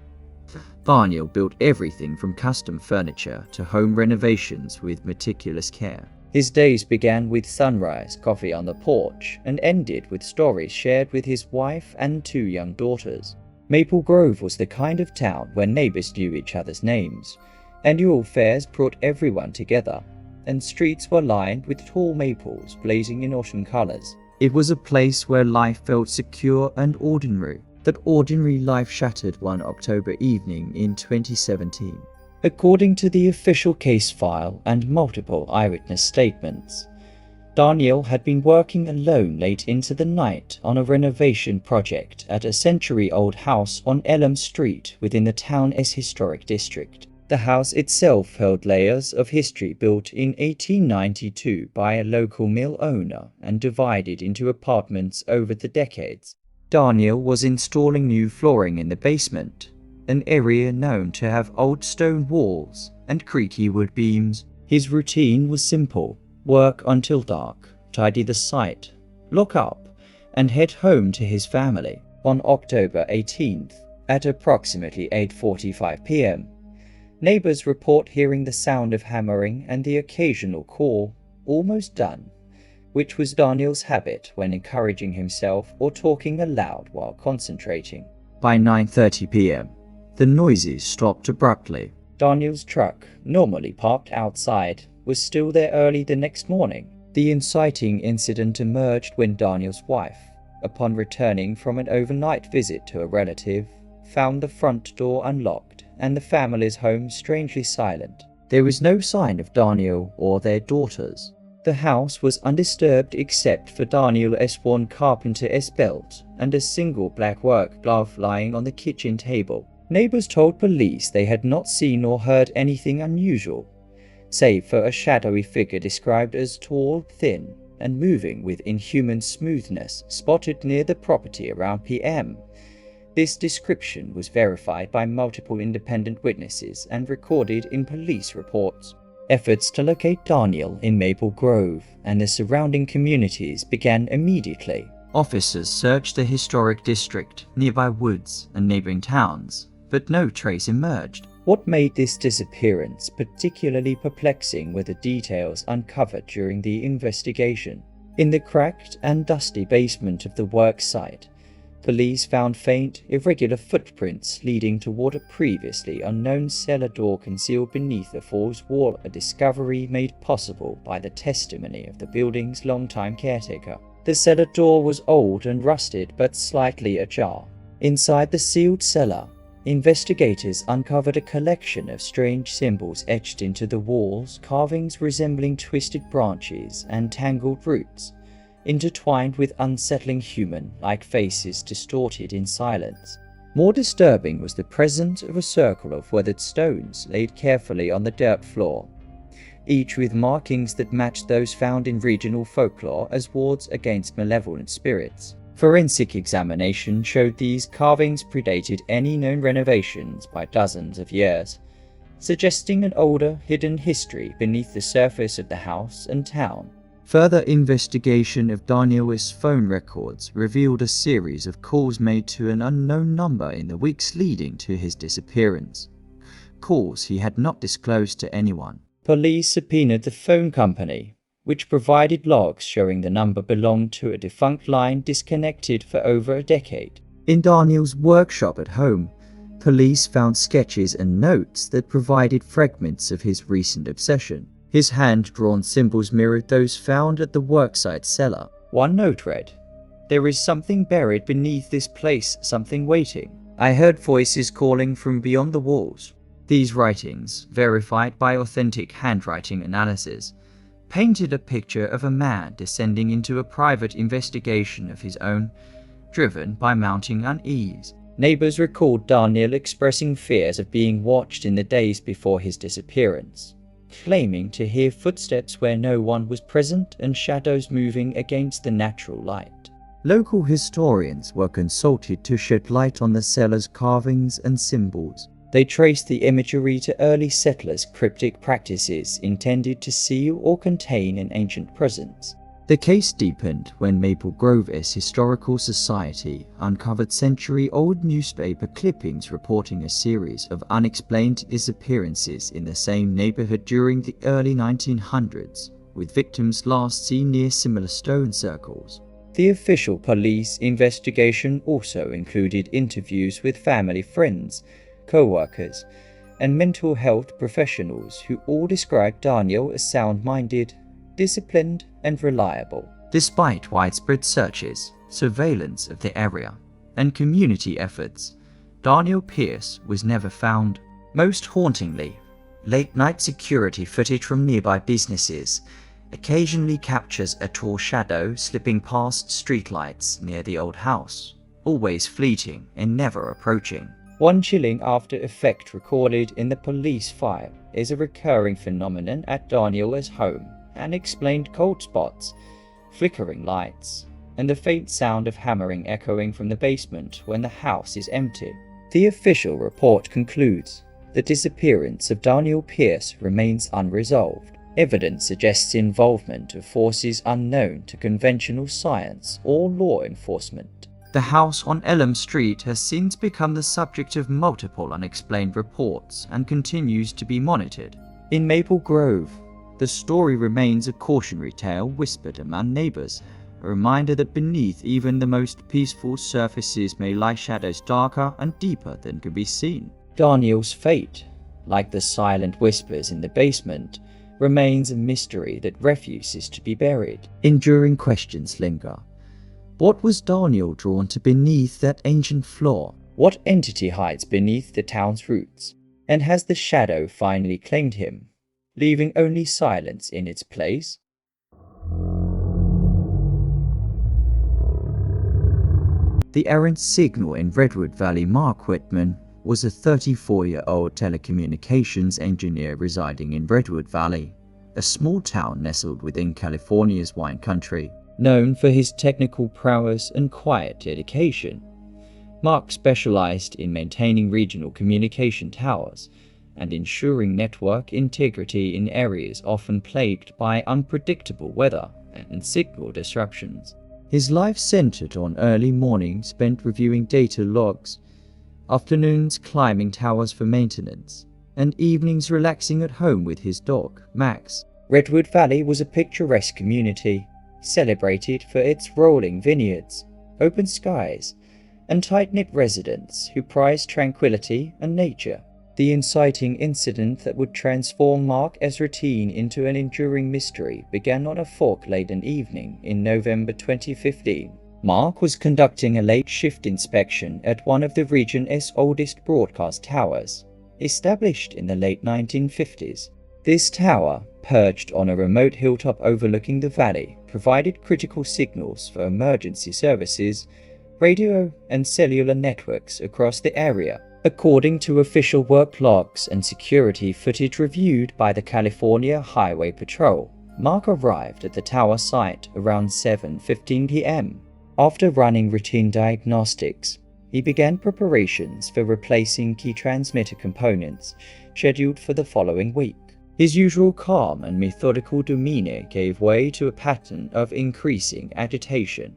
Daniel built everything from custom furniture to home renovations with meticulous care. His days began with sunrise coffee on the porch and ended with stories shared with his wife and 2 young daughters. Maple Grove was the kind of town where neighbors knew each other's names. Annual fairs brought everyone together, and streets were lined with tall maples blazing in autumn colors. It was a place where life felt secure and ordinary. That ordinary life shattered one October evening in 2017. According to the official case file and multiple eyewitness statements, Daniel had been working alone late into the night on a renovation project at a century-old house on Elm Street within the town's historic district. The house itself held layers of history, built in 1892 by a local mill owner and divided into apartments over the decades. Daniel was installing new flooring in the basement, an area known to have old stone walls and creaky wood beams. His routine was simple: work until dark, tidy the site, lock up, and head home to his family. On October 18th, at approximately 8:45 p.m., neighbors report hearing the sound of hammering and the occasional call, "almost done," which was Daniel's habit when encouraging himself or talking aloud while concentrating. By 9:30 p.m., the noises stopped abruptly. Daniel's truck, normally parked outside, was still there early the next morning. The inciting incident emerged when Daniel's wife, upon returning from an overnight visit to a relative, found the front door unlocked and the family's home strangely silent. There was no sign of Daniel or their daughters. The house was undisturbed except for Daniel's worn carpenter's belt and a single black work glove lying on the kitchen table. Neighbors told police they had not seen or heard anything unusual, save for a shadowy figure described as tall, thin, and moving with inhuman smoothness spotted near the property around p.m. This description was verified by multiple independent witnesses and recorded in police reports. Efforts to locate Daniel in Maple Grove and the surrounding communities began immediately. Officers searched the historic district, nearby woods, and neighboring towns, but no trace emerged. What made this disappearance particularly perplexing were the details uncovered during the investigation. In the cracked and dusty basement of the work site, police found faint, irregular footprints leading toward a previously unknown cellar door concealed beneath a false wall, a discovery made possible by the testimony of the building's longtime caretaker. The cellar door was old and rusted but slightly ajar. Inside the sealed cellar, investigators uncovered a collection of strange symbols etched into the walls, carvings resembling twisted branches and tangled roots, intertwined with unsettling human-like faces distorted in silence. More disturbing was the presence of a circle of weathered stones laid carefully on the dirt floor, each with markings that matched those found in regional folklore as wards against malevolent spirits. Forensic examination showed these carvings predated any known renovations by dozens of years, suggesting an older, hidden history beneath the surface of the house and town. Further investigation of Daniel's phone records revealed a series of calls made to an unknown number in the weeks leading to his disappearance, calls he had not disclosed to anyone. Police subpoenaed the phone company, which provided logs showing the number belonged to a defunct line disconnected for over a decade. In Daniel's workshop at home, police found sketches and notes that provided fragments of his recent obsession. His hand-drawn symbols mirrored those found at the worksite cellar. One note read, "There is something buried beneath this place, something waiting. I heard voices calling from beyond the walls." These writings, verified by authentic handwriting analysis, painted a picture of a man descending into a private investigation of his own, driven by mounting unease. Neighbors recalled Daniel expressing fears of being watched in the days before his disappearance, claiming to hear footsteps where no one was present and shadows moving against the natural light. Local historians were consulted to shed light on the cellar's carvings and symbols. They traced the imagery to early settlers' cryptic practices intended to seal or contain an ancient presence. The case deepened when Maple Grove's Historical Society uncovered century-old newspaper clippings reporting a series of unexplained disappearances in the same neighborhood during the early 1900s, with victims last seen near similar stone circles. The official police investigation also included interviews with family friends, co-workers, and mental health professionals who all described Daniel as sound-minded, disciplined, and reliable. Despite widespread searches, surveillance of the area, and community efforts, Daniel Pierce was never found. Most hauntingly, late-night security footage from nearby businesses occasionally captures a tall shadow slipping past streetlights near the old house, always fleeting and never approaching. One chilling after effect recorded in the police file is a recurring phenomenon at Daniel's home: unexplained cold spots, flickering lights, and the faint sound of hammering echoing from the basement when the house is empty. The official report concludes the disappearance of Daniel Pierce remains unresolved. Evidence suggests involvement of forces unknown to conventional science or law enforcement. The house on Elm Street has since become the subject of multiple unexplained reports and continues to be monitored. In Maple Grove, the story remains a cautionary tale whispered among neighbors, a reminder that beneath even the most peaceful surfaces may lie shadows darker and deeper than can be seen. Daniel's fate, like the silent whispers in the basement, remains a mystery that refuses to be buried. Enduring questions linger. What was Daniel drawn to beneath that ancient floor? What entity hides beneath the town's roots? And has the shadow finally claimed him, leaving only silence in its place? The errant signal in Redwood Valley. Mark Whitman was a 34-year-old telecommunications engineer residing in Redwood Valley, a small town nestled within California's wine country. Known for his technical prowess and quiet dedication, Mark specialized in maintaining regional communication towers and ensuring network integrity in areas often plagued by unpredictable weather and signal disruptions. His life centered on early mornings spent reviewing data logs, afternoons climbing towers for maintenance, and evenings relaxing at home with his dog, Max. Redwood Valley was a picturesque community, celebrated for its rolling vineyards, open skies, and tight-knit residents who prized tranquility and nature. The inciting incident that would transform Mark's routine into an enduring mystery began on a fog-laden evening in November 2015. Mark was conducting a late shift inspection at one of the region's oldest broadcast towers, established in the late 1950s. This tower, perched on a remote hilltop overlooking the valley, provided critical signals for emergency services, radio and cellular networks across the area. According to official work logs and security footage reviewed by the California Highway Patrol, Mark arrived at the tower site around 7:15 p.m. After running routine diagnostics, he began preparations for replacing key transmitter components scheduled for the following week. His usual calm and methodical demeanor gave way to a pattern of increasing agitation,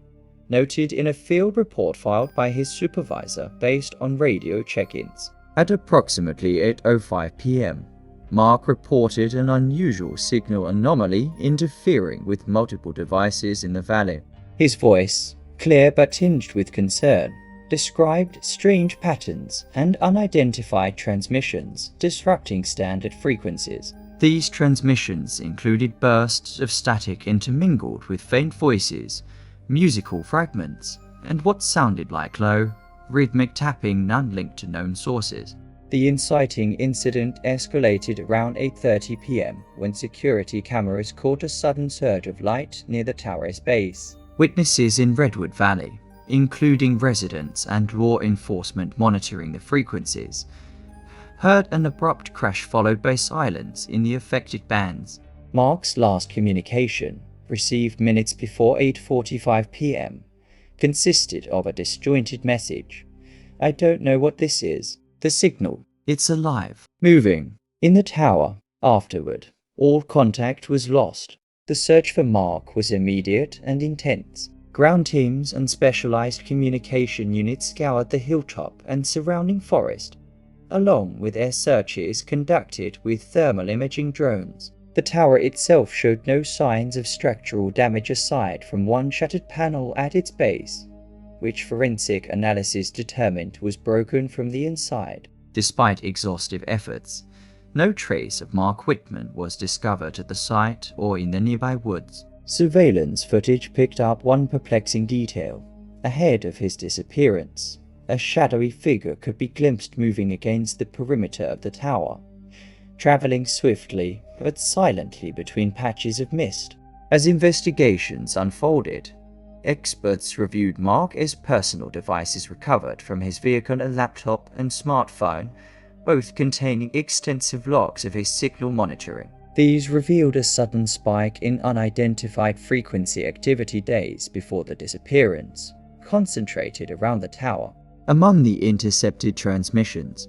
noted in a field report filed by his supervisor based on radio check-ins. At approximately 8:05 p.m., Mark reported an unusual signal anomaly interfering with multiple devices in the valley. His voice, clear but tinged with concern, described strange patterns and unidentified transmissions disrupting standard frequencies. These transmissions included bursts of static intermingled with faint voices, musical fragments, and what sounded like low, rhythmic tapping none linked to known sources. The inciting incident escalated around 8:30 p.m. when security cameras caught a sudden surge of light near the tower's base. Witnesses in Redwood Valley, including residents and law enforcement monitoring the frequencies, heard an abrupt crash followed by silence in the affected bands. Mark's last communication, received minutes before 8:45 p.m., consisted of a disjointed message. "I don't know what this is. The signal, it's alive, moving." In the tower, afterward, all contact was lost. The search for Mark was immediate and intense. Ground teams and specialized communication units scoured the hilltop and surrounding forest, along with air searches conducted with thermal imaging drones. The tower itself showed no signs of structural damage aside from one shattered panel at its base, which forensic analysis determined was broken from the inside. Despite exhaustive efforts, no trace of Mark Whitman was discovered at the site or in the nearby woods. Surveillance footage picked up one perplexing detail. Ahead of his disappearance, a shadowy figure could be glimpsed moving against the perimeter of the tower, traveling swiftly but silently between patches of mist. As investigations unfolded, experts reviewed Mark's personal devices recovered from his vehicle, a laptop and smartphone, both containing extensive logs of his signal monitoring. These revealed a sudden spike in unidentified frequency activity days before the disappearance, concentrated around the tower. Among the intercepted transmissions,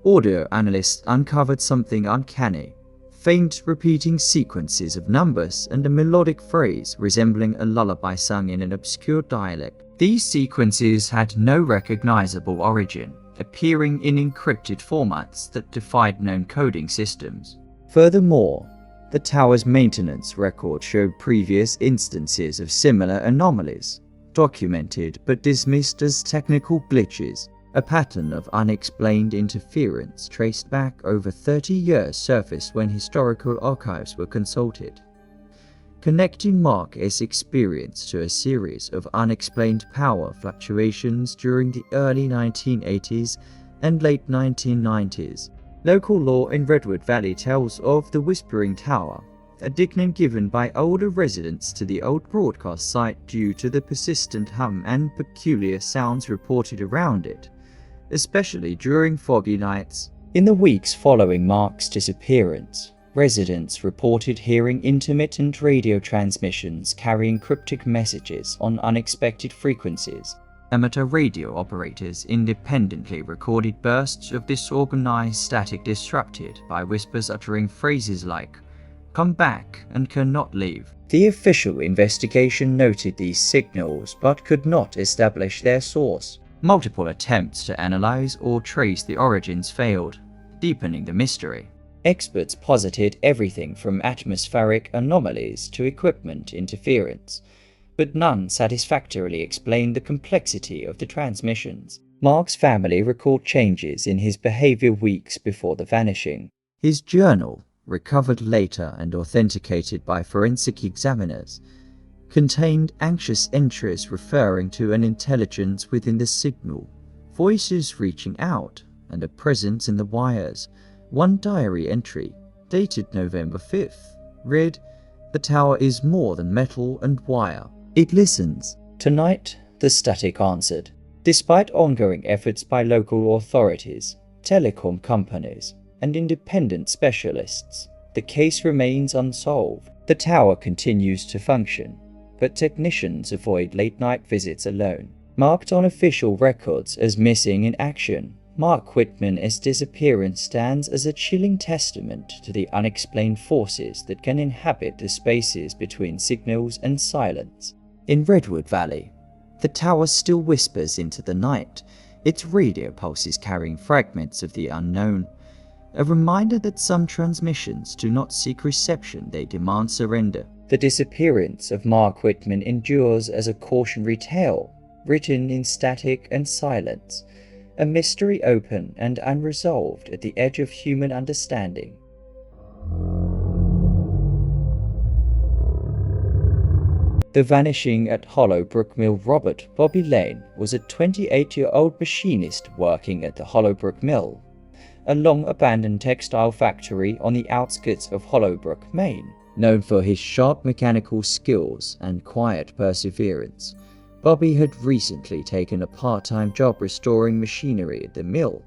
audio analysts uncovered something uncanny: faint repeating sequences of numbers and a melodic phrase resembling a lullaby sung in an obscure dialect. These sequences had no recognizable origin, appearing in encrypted formats that defied known coding systems. Furthermore, the tower's maintenance record showed previous instances of similar anomalies, documented but dismissed as technical glitches. A pattern of unexplained interference traced back over 30 years surfaced when historical archives were consulted, connecting Mark's experience to a series of unexplained power fluctuations during the early 1980s and late 1990s. Local lore in Redwood Valley tells of the Whispering Tower, a nickname given by older residents to the old broadcast site due to the persistent hum and peculiar sounds reported around it, especially during foggy nights. In the weeks following Mark's disappearance, residents reported hearing intermittent radio transmissions carrying cryptic messages on unexpected frequencies. Amateur radio operators independently recorded bursts of disorganized static disrupted by whispers uttering phrases like, "Come back and cannot leave." The official investigation noted these signals but could not establish their source. Multiple attempts to analyze or trace the origins failed, deepening the mystery. Experts posited everything from atmospheric anomalies to equipment interference, but none satisfactorily explained the complexity of the transmissions. Mark's family recalled changes in his behavior weeks before the vanishing. His journal, recovered later and authenticated by forensic examiners, contained anxious entries referring to an intelligence within the signal, voices reaching out, and a presence in the wires. One diary entry, dated November 5th, read, "The tower is more than metal and wire. It listens." "Tonight," the static answered. Despite ongoing efforts by local authorities, telecom companies, and independent specialists, the case remains unsolved. The tower continues to function, but technicians avoid late-night visits alone. Marked on official records as missing in action, Mark Whitman's disappearance stands as a chilling testament to the unexplained forces that can inhabit the spaces between signals and silence. In Redwood Valley, the tower still whispers into the night, its radio pulses carrying fragments of the unknown, a reminder that some transmissions do not seek reception, they demand surrender. The disappearance of Mark Whitman endures as a cautionary tale, written in static and silence, a mystery open and unresolved at the edge of human understanding. The vanishing at Hollowbrook Mill. Robert Bobby Lane was a 28-year-old machinist working at the Hollowbrook Mill, a long-abandoned textile factory on the outskirts of Hollowbrook, Maine. Known for his sharp mechanical skills and quiet perseverance, Bobby had recently taken a part-time job restoring machinery at the mill,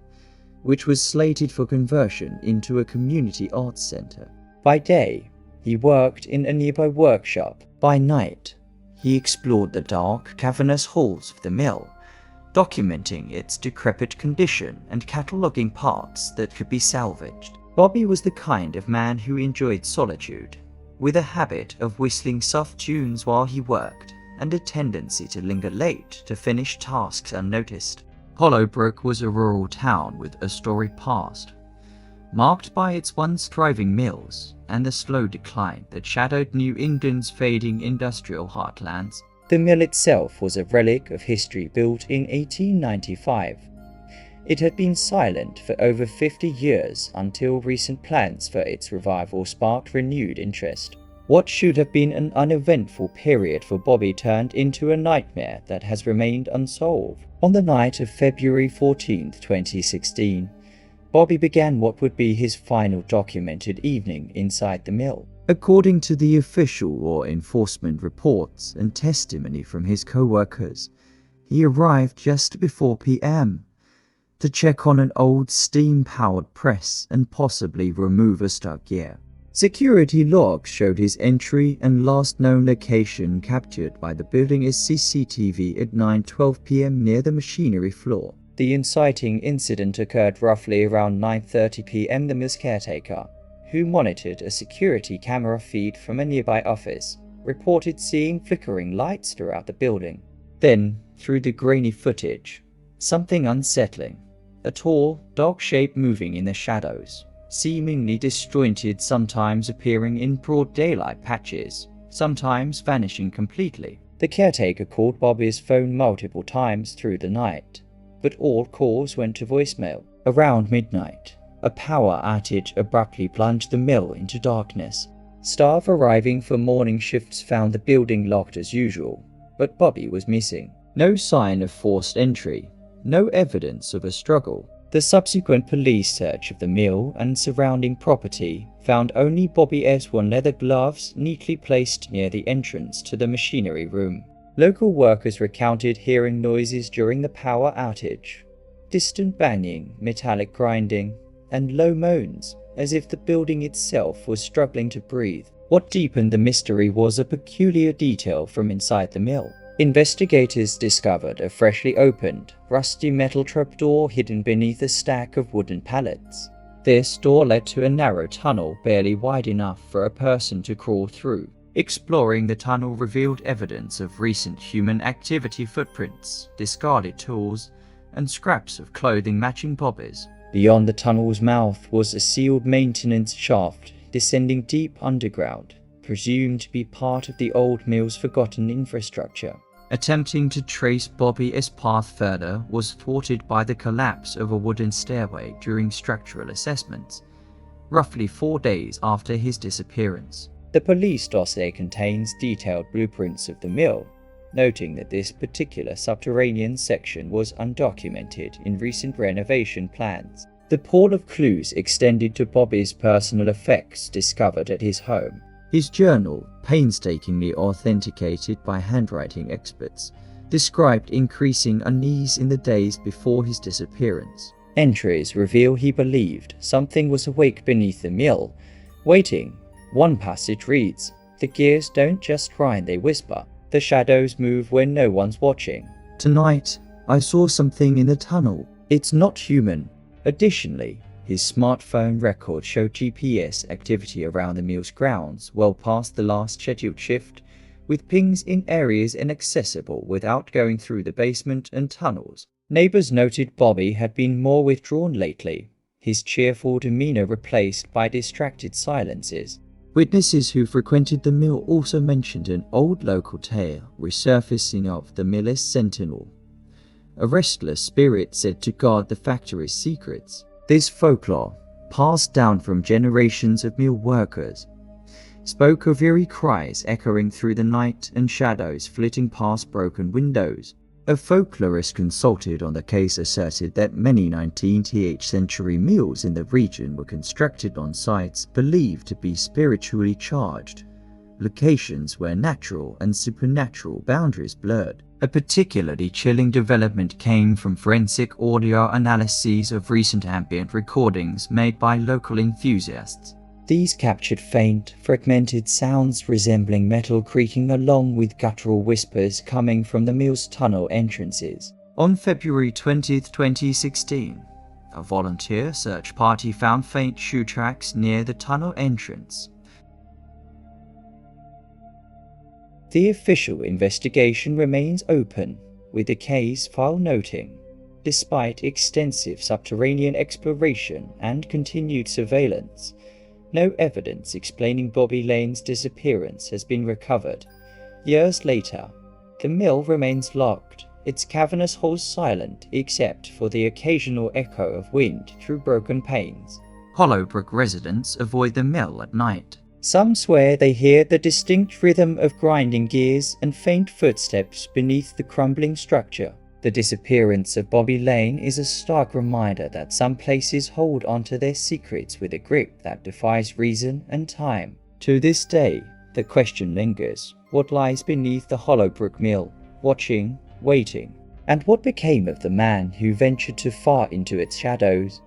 which was slated for conversion into a community arts center. By day, he worked in a nearby workshop. By night, he explored the dark, cavernous halls of the mill, documenting its decrepit condition and cataloging parts that could be salvaged. Bobby was the kind of man who enjoyed solitude, with a habit of whistling soft tunes while he worked, and a tendency to linger late to finish tasks unnoticed. Hollowbrook was a rural town with a storied past, marked by its once thriving mills and the slow decline that shadowed New England's fading industrial heartlands. The mill itself was a relic of history built in 1895. It had been silent for over 50 years until recent plans for its revival sparked renewed interest. What should have been an uneventful period for Bobby turned into a nightmare that has remained unsolved. On the night of February 14, 2016, Bobby began what would be his final documented evening inside the mill. According to the official law enforcement reports and testimony from his co-workers, he arrived just before PM to check on an old steam-powered press and possibly remove a stuck gear. Security logs showed his entry and last known location captured by the building is CCTV at 9:12 PM near the machinery floor. The inciting incident occurred roughly around 9:30 PM. The mill's caretaker, who monitored a security camera feed from a nearby office, reported seeing flickering lights throughout the building. Then, through the grainy footage. Something unsettling. A tall, dark shape moving in the shadows, seemingly disjointed, sometimes appearing in broad daylight patches, sometimes vanishing completely. The caretaker called Bobby's phone multiple times through the night, but all calls went to voicemail. Around midnight, a power outage abruptly plunged the mill into darkness. Staff arriving for morning shifts found the building locked as usual, but Bobby was missing. No sign of forced entry, no evidence of a struggle. The subsequent police search of the mill and surrounding property found only Bobby's worn leather gloves neatly placed near the entrance to the machinery room. Local workers recounted hearing noises during the power outage. Distant banging, metallic grinding, and low moans, as if the building itself was struggling to breathe. What deepened the mystery was a peculiar detail from inside the mill. Investigators discovered a freshly opened, rusty metal trapdoor hidden beneath a stack of wooden pallets. This door led to a narrow tunnel barely wide enough for a person to crawl through. Exploring the tunnel revealed evidence of recent human activity: footprints, discarded tools, and scraps of clothing matching Bobby's. Beyond the tunnel's mouth was a sealed maintenance shaft descending deep underground, presumed to be part of the old mill's forgotten infrastructure. Attempting to trace Bobby's path further was thwarted by the collapse of a wooden stairway during structural assessments, roughly 4 days after his disappearance. The police dossier contains detailed blueprints of the mill, noting that this particular subterranean section was undocumented in recent renovation plans. The pool of clues extended to Bobby's personal effects discovered at his home. His journal, painstakingly authenticated by handwriting experts, described increasing unease in the days before his disappearance. Entries reveal he believed something was awake beneath the mill, waiting. One passage reads, "The gears don't just grind, they whisper. The shadows move when no one's watching. Tonight, I saw something in the tunnel. It's not human." Additionally, his smartphone records showed GPS activity around the mill's grounds well past the last scheduled shift, with pings in areas inaccessible without going through the basement and tunnels. Neighbors noted Bobby had been more withdrawn lately, his cheerful demeanor replaced by distracted silences. Witnesses who frequented the mill also mentioned an old local tale resurfacing of the miller's sentinel, a restless spirit said to guard the factory's secrets. This folklore, passed down from generations of mill workers, spoke of eerie cries echoing through the night and shadows flitting past broken windows. A folklorist consulted on the case asserted that many 19th century mills in the region were constructed on sites believed to be spiritually charged, locations where natural and supernatural boundaries blurred. A particularly chilling development came from forensic audio analyses of recent ambient recordings made by local enthusiasts. These captured faint, fragmented sounds resembling metal creaking along with guttural whispers coming from the mill's tunnel entrances. On February 20, 2016, a volunteer search party found faint shoe tracks near the tunnel entrance. The official investigation remains open, with the case file noting, despite extensive subterranean exploration and continued surveillance, no evidence explaining Bobby Lane's disappearance has been recovered. Years later, the mill remains locked, its cavernous halls silent except for the occasional echo of wind through broken panes. Hollowbrook residents avoid the mill at night. Some swear they hear the distinct rhythm of grinding gears and faint footsteps beneath the crumbling structure. The disappearance of Bobby Lane is a stark reminder that some places hold onto their secrets with a grip that defies reason and time. To this day, the question lingers: what lies beneath the Hollowbrook mill, watching, waiting? And what became of the man who ventured too far into its shadows?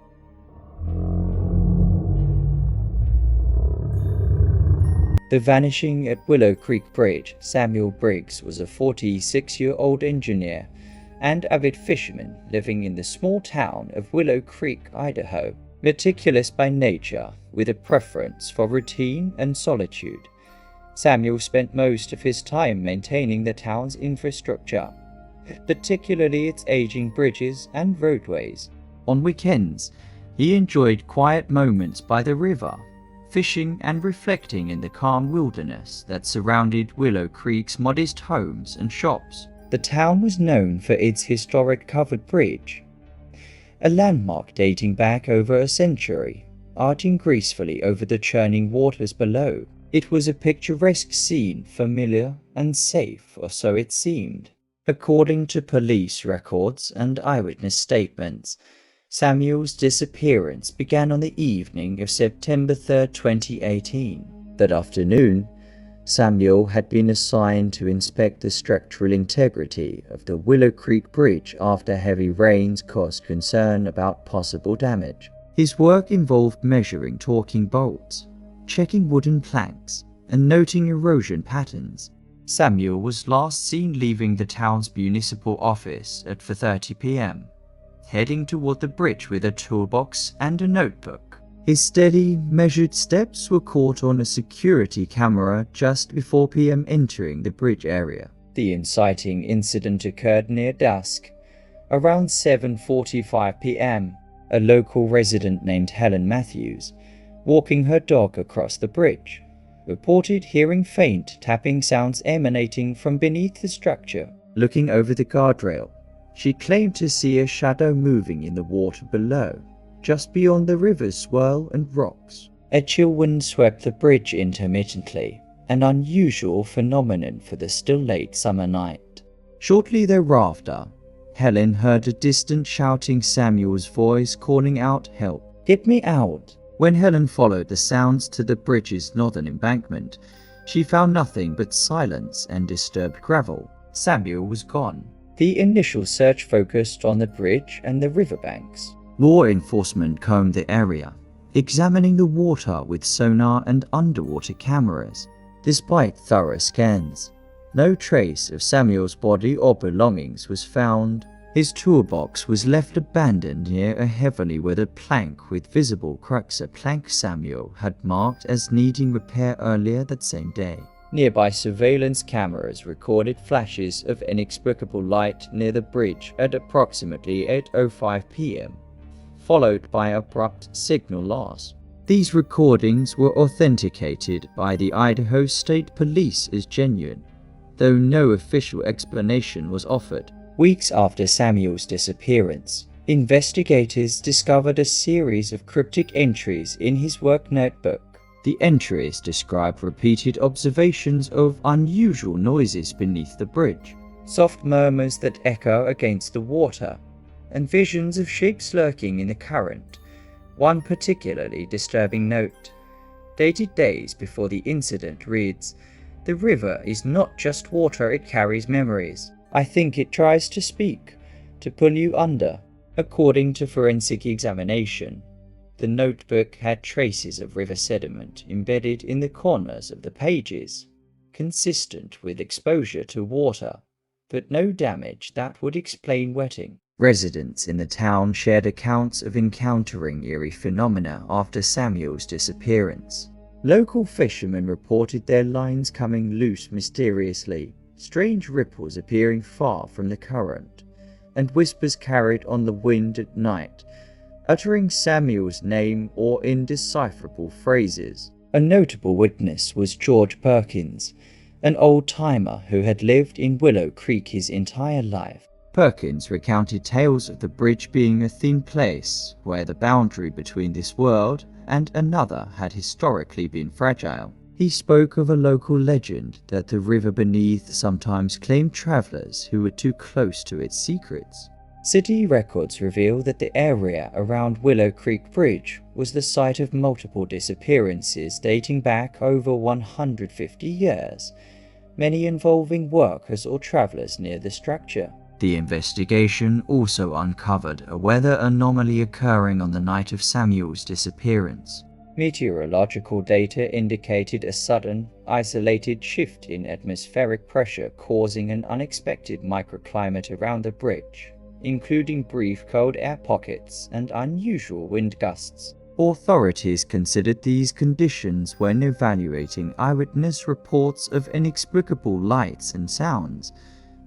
The vanishing at Willow Creek Bridge. Samuel Briggs was a 46-year-old engineer and avid fisherman living in the small town of Willow Creek, Idaho. Meticulous by nature, with a preference for routine and solitude, Samuel spent most of his time maintaining the town's infrastructure. particularly its aging bridges and roadways. On weekends, he enjoyed quiet moments by the river, fishing and reflecting in the calm wilderness that surrounded Willow Creek's modest homes and shops. The town was known for its historic covered bridge, a landmark dating back over a century, arching gracefully over the churning waters below. It was a picturesque scene, familiar and safe, or so it seemed. According to police records and eyewitness statements, Samuel's disappearance began on the evening of September 3, 2018. That afternoon, Samuel had been assigned to inspect the structural integrity of the Willow Creek Bridge after heavy rains caused concern about possible damage. His work involved measuring torquing bolts, checking wooden planks, and noting erosion patterns. Samuel was last seen leaving the town's municipal office at 4:30 p.m., heading toward the bridge with a toolbox and a notebook. His steady, measured steps were caught on a security camera just before p.m. entering the bridge area. The inciting incident occurred near dusk, around 7:45 p.m. A local resident named Helen Matthews, walking her dog across the bridge, reported hearing faint tapping sounds emanating from beneath the structure. Looking over the guardrail, she claimed to see a shadow moving in the water below, just beyond the river's swirl and rocks. A chill wind swept the bridge intermittently, an unusual phenomenon for the still late summer night. Shortly thereafter, Helen heard a distant shouting Samuel's voice calling out, "Help! Get me out!" When Helen followed the sounds to the bridge's northern embankment, she found nothing but silence and disturbed gravel. Samuel was gone. The initial search focused on the bridge and the riverbanks. Law enforcement combed the area, examining the water with sonar and underwater cameras. Despite thorough scans, no trace of Samuel's body or belongings was found. His toolbox was left abandoned near a heavily weathered plank with visible cracks, a plank Samuel had marked as needing repair earlier that same day. Nearby surveillance cameras recorded flashes of inexplicable light near the bridge at approximately 8:05 p.m. followed by abrupt signal loss. These recordings were authenticated by the Idaho State Police as genuine, though no official explanation was offered. Weeks after Samuel's disappearance, investigators discovered a series of cryptic entries in his work notebook. The entries describe repeated observations of unusual noises beneath the bridge, soft murmurs that echo against the water, and visions of shapes lurking in the current. One particularly disturbing note, dated days before the incident, reads, "The river is not just water, it carries memories. I think it tries to speak, to pull you under." According to forensic examination, the notebook had traces of river sediment embedded in the corners of the pages, consistent with exposure to water, but no damage that would explain wetting. Residents in the town shared accounts of encountering eerie phenomena after Samuel's disappearance. Local fishermen reported their lines coming loose mysteriously, strange ripples appearing far from the current, and whispers carried on the wind at night, uttering Samuel's name or indecipherable phrases. A notable witness was George Perkins, an old-timer who had lived in Willow Creek his entire life. Perkins recounted tales of the bridge being a thin place where the boundary between this world and another had historically been fragile. He spoke of a local legend that the river beneath sometimes claimed travelers who were too close to its secrets. City records reveal that the area around Willow Creek Bridge was the site of multiple disappearances dating back over 150 years, many involving workers or travelers near the structure. The investigation also uncovered a weather anomaly occurring on the night of Samuel's disappearance. Meteorological data indicated a sudden, isolated shift in atmospheric pressure causing an unexpected microclimate around the bridge, including brief cold air pockets and unusual wind gusts. Authorities considered these conditions when evaluating eyewitness reports of inexplicable lights and sounds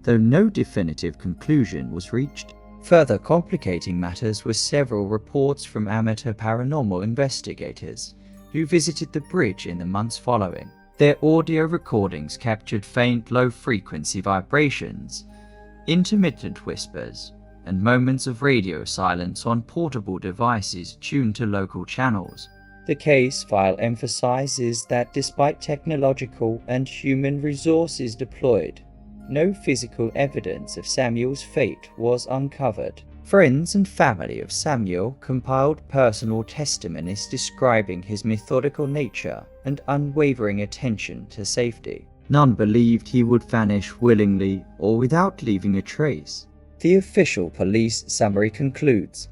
though no definitive conclusion was reached. Further complicating matters were several reports from amateur paranormal investigators who visited the bridge in the months following. Their audio recordings captured faint low-frequency vibrations, intermittent whispers, and moments of radio silence on portable devices tuned to local channels. The case file emphasizes that despite technological and human resources deployed, no physical evidence of Samuel's fate was uncovered. Friends and family of Samuel compiled personal testimonies describing his methodical nature and unwavering attention to safety. None believed he would vanish willingly or without leaving a trace. The official police summary concludes,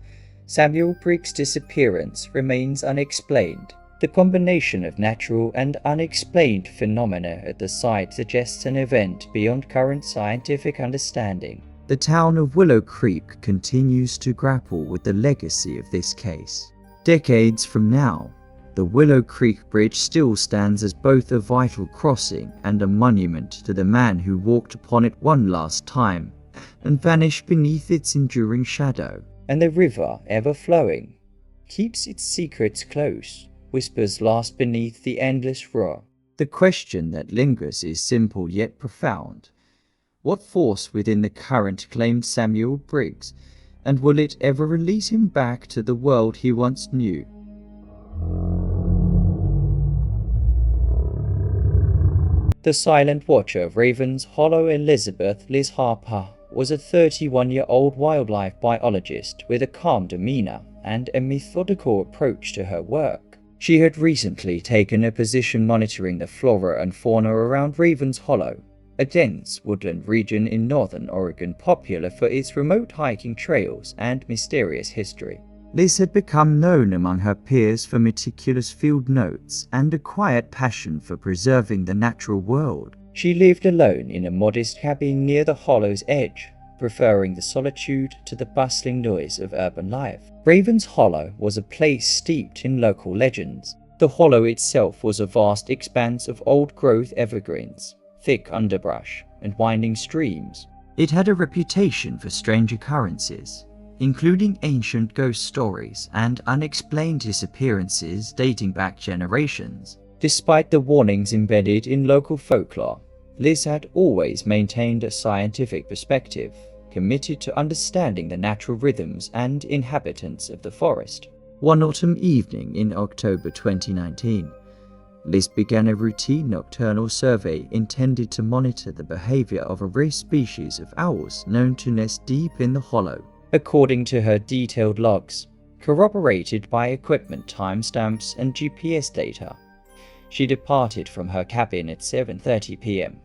Samuel Briggs' disappearance remains unexplained. The combination of natural and unexplained phenomena at the site suggests an event beyond current scientific understanding. The town of Willow Creek continues to grapple with the legacy of this case. Decades from now, the Willow Creek Bridge still stands as both a vital crossing and a monument to the man who walked upon it one last time and vanished beneath its enduring shadow. And the river, ever flowing, keeps its secrets close, whispers lost beneath the endless roar. The question that lingers is simple yet profound. What force within the current claimed Samuel Briggs, and will it ever release him back to the world he once knew? The silent watcher of Ravens Hollow, Elizabeth Liz Harper, was a 31-year-old wildlife biologist with a calm demeanor and a methodical approach to her work. She had recently taken a position monitoring the flora and fauna around Ravens Hollow, a dense woodland region in northern Oregon popular for its remote hiking trails and mysterious history. Liz had become known among her peers for meticulous field notes and a quiet passion for preserving the natural world. She lived alone in a modest cabin near the hollow's edge, preferring the solitude to the bustling noise of urban life. Ravens Hollow was a place steeped in local legends. The hollow itself was a vast expanse of old-growth evergreens, thick underbrush, and winding streams. It had a reputation for strange occurrences, including ancient ghost stories and unexplained disappearances dating back generations. Despite the warnings embedded in local folklore, Liz had always maintained a scientific perspective, committed to understanding the natural rhythms and inhabitants of the forest. One autumn evening in October 2019, Liz began a routine nocturnal survey intended to monitor the behavior of a rare species of owls known to nest deep in the hollow. According to her detailed logs, corroborated by equipment timestamps and GPS data, she departed from her cabin at 7:30 p.m.,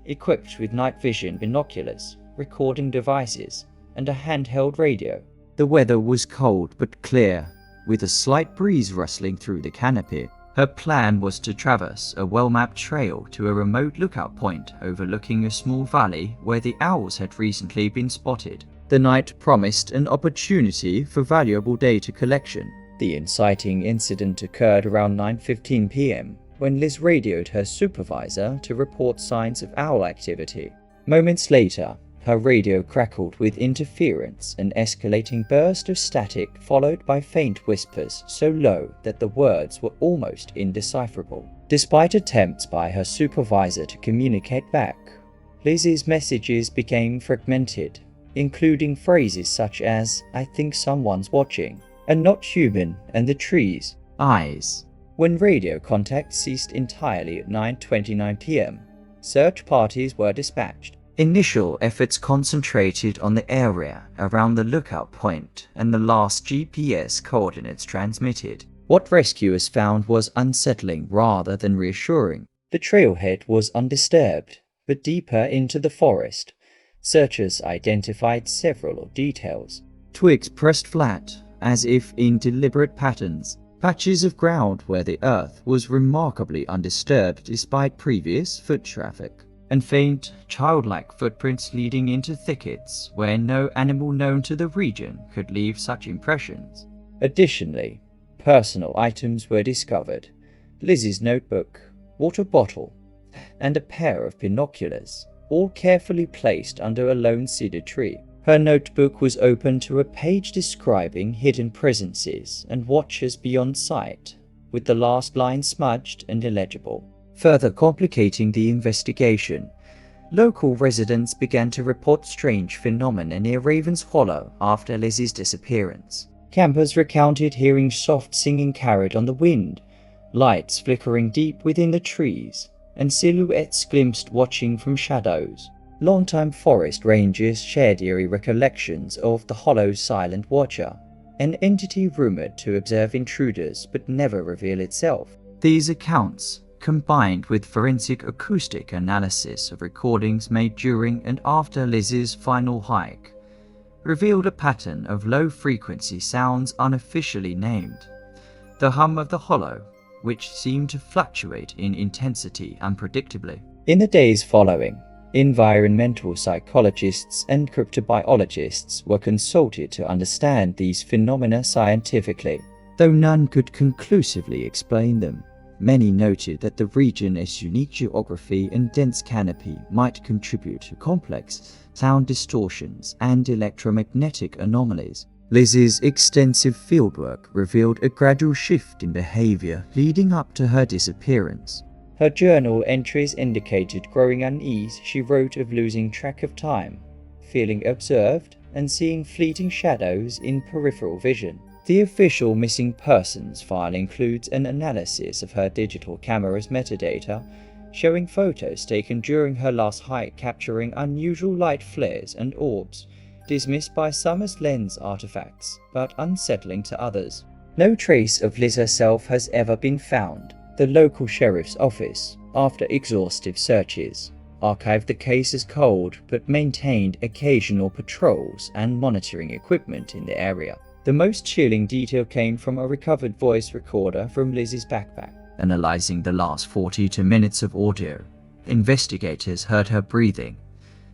equipped with night vision binoculars, recording devices, and a handheld radio. The weather was cold but clear, with a slight breeze rustling through the canopy. Her plan was to traverse a well-mapped trail to a remote lookout point overlooking a small valley where the owls had recently been spotted. The night promised an opportunity for valuable data collection. The inciting incident occurred around 9:15 p.m. when Liz radioed her supervisor to report signs of owl activity. Moments later, her radio crackled with interference, an escalating burst of static followed by faint whispers so low that the words were almost indecipherable. Despite attempts by her supervisor to communicate back, Liz's messages became fragmented, including phrases such as, "I think someone's watching," and "not human," and "the trees, eyes." When radio contact ceased entirely at 9:29 p.m., search parties were dispatched. Initial efforts concentrated on the area around the lookout point and the last GPS coordinates transmitted. What rescuers found was unsettling rather than reassuring. The trailhead was undisturbed, but deeper into the forest, searchers identified several details. Twigs pressed flat, as if in deliberate patterns, patches of ground where the earth was remarkably undisturbed despite previous foot traffic, and faint, childlike footprints leading into thickets where no animal known to the region could leave such impressions. Additionally, personal items were discovered: Liz's notebook, water bottle, and a pair of binoculars. all carefully placed under a lone cedar tree. Her notebook was open to a page describing hidden presences and watchers beyond sight, with the last line smudged and illegible. Further complicating the investigation, local residents began to report strange phenomena near Raven's Hollow after Lizzie's disappearance. Campers recounted hearing soft singing carried on the wind, lights flickering deep within the trees, and silhouettes glimpsed watching from shadows. Longtime forest rangers shared eerie recollections of the Hollow's silent watcher, an entity rumored to observe intruders but never reveal itself. These accounts, combined with forensic acoustic analysis of recordings made during and after Lizzie's final hike, revealed a pattern of low-frequency sounds unofficially named. The hum of the Hollow, which seemed to fluctuate in intensity unpredictably. In the days following, environmental psychologists and cryptobiologists were consulted to understand these phenomena scientifically. Though none could conclusively explain them, many noted that the region's unique geography and dense canopy might contribute to complex sound distortions and electromagnetic anomalies. Lizzie's extensive fieldwork revealed a gradual shift in behavior leading up to her disappearance. Her journal entries indicated growing unease. She wrote of losing track of time, feeling observed, and seeing fleeting shadows in peripheral vision. The official missing persons file includes an analysis of her digital camera's metadata, showing photos taken during her last hike capturing unusual light flares and orbs, dismissed by some as lens artifacts, but unsettling to others. No trace of Liz herself has ever been found. The local sheriff's office, after exhaustive searches, archived the case as cold but maintained occasional patrols and monitoring equipment in the area. The most chilling detail came from a recovered voice recorder from Lizzie's backpack. Analyzing the last 42 minutes of audio, investigators heard her breathing,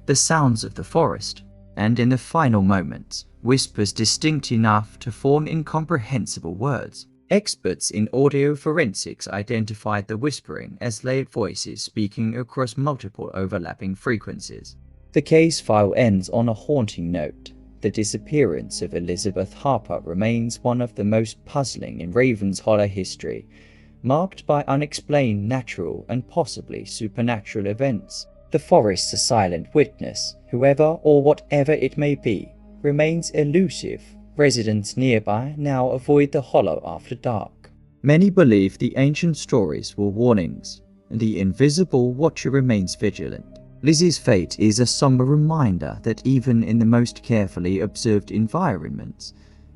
the sounds of the forest, and in the final moments, whispers distinct enough to form incomprehensible words. Experts in audio forensics identified the whispering as layered voices speaking across multiple overlapping frequencies. The case file ends on a haunting note. The disappearance of Elizabeth Harper remains one of the most puzzling in Raven's Hollow history, marked by unexplained natural and possibly supernatural events. The forest's silent witness, whoever or whatever it may be, remains elusive. Residents nearby now avoid the Hollow after dark. Many believe the ancient stories were warnings, and the invisible watcher remains vigilant. Lizzie's fate is a somber reminder that even in the most carefully observed environments,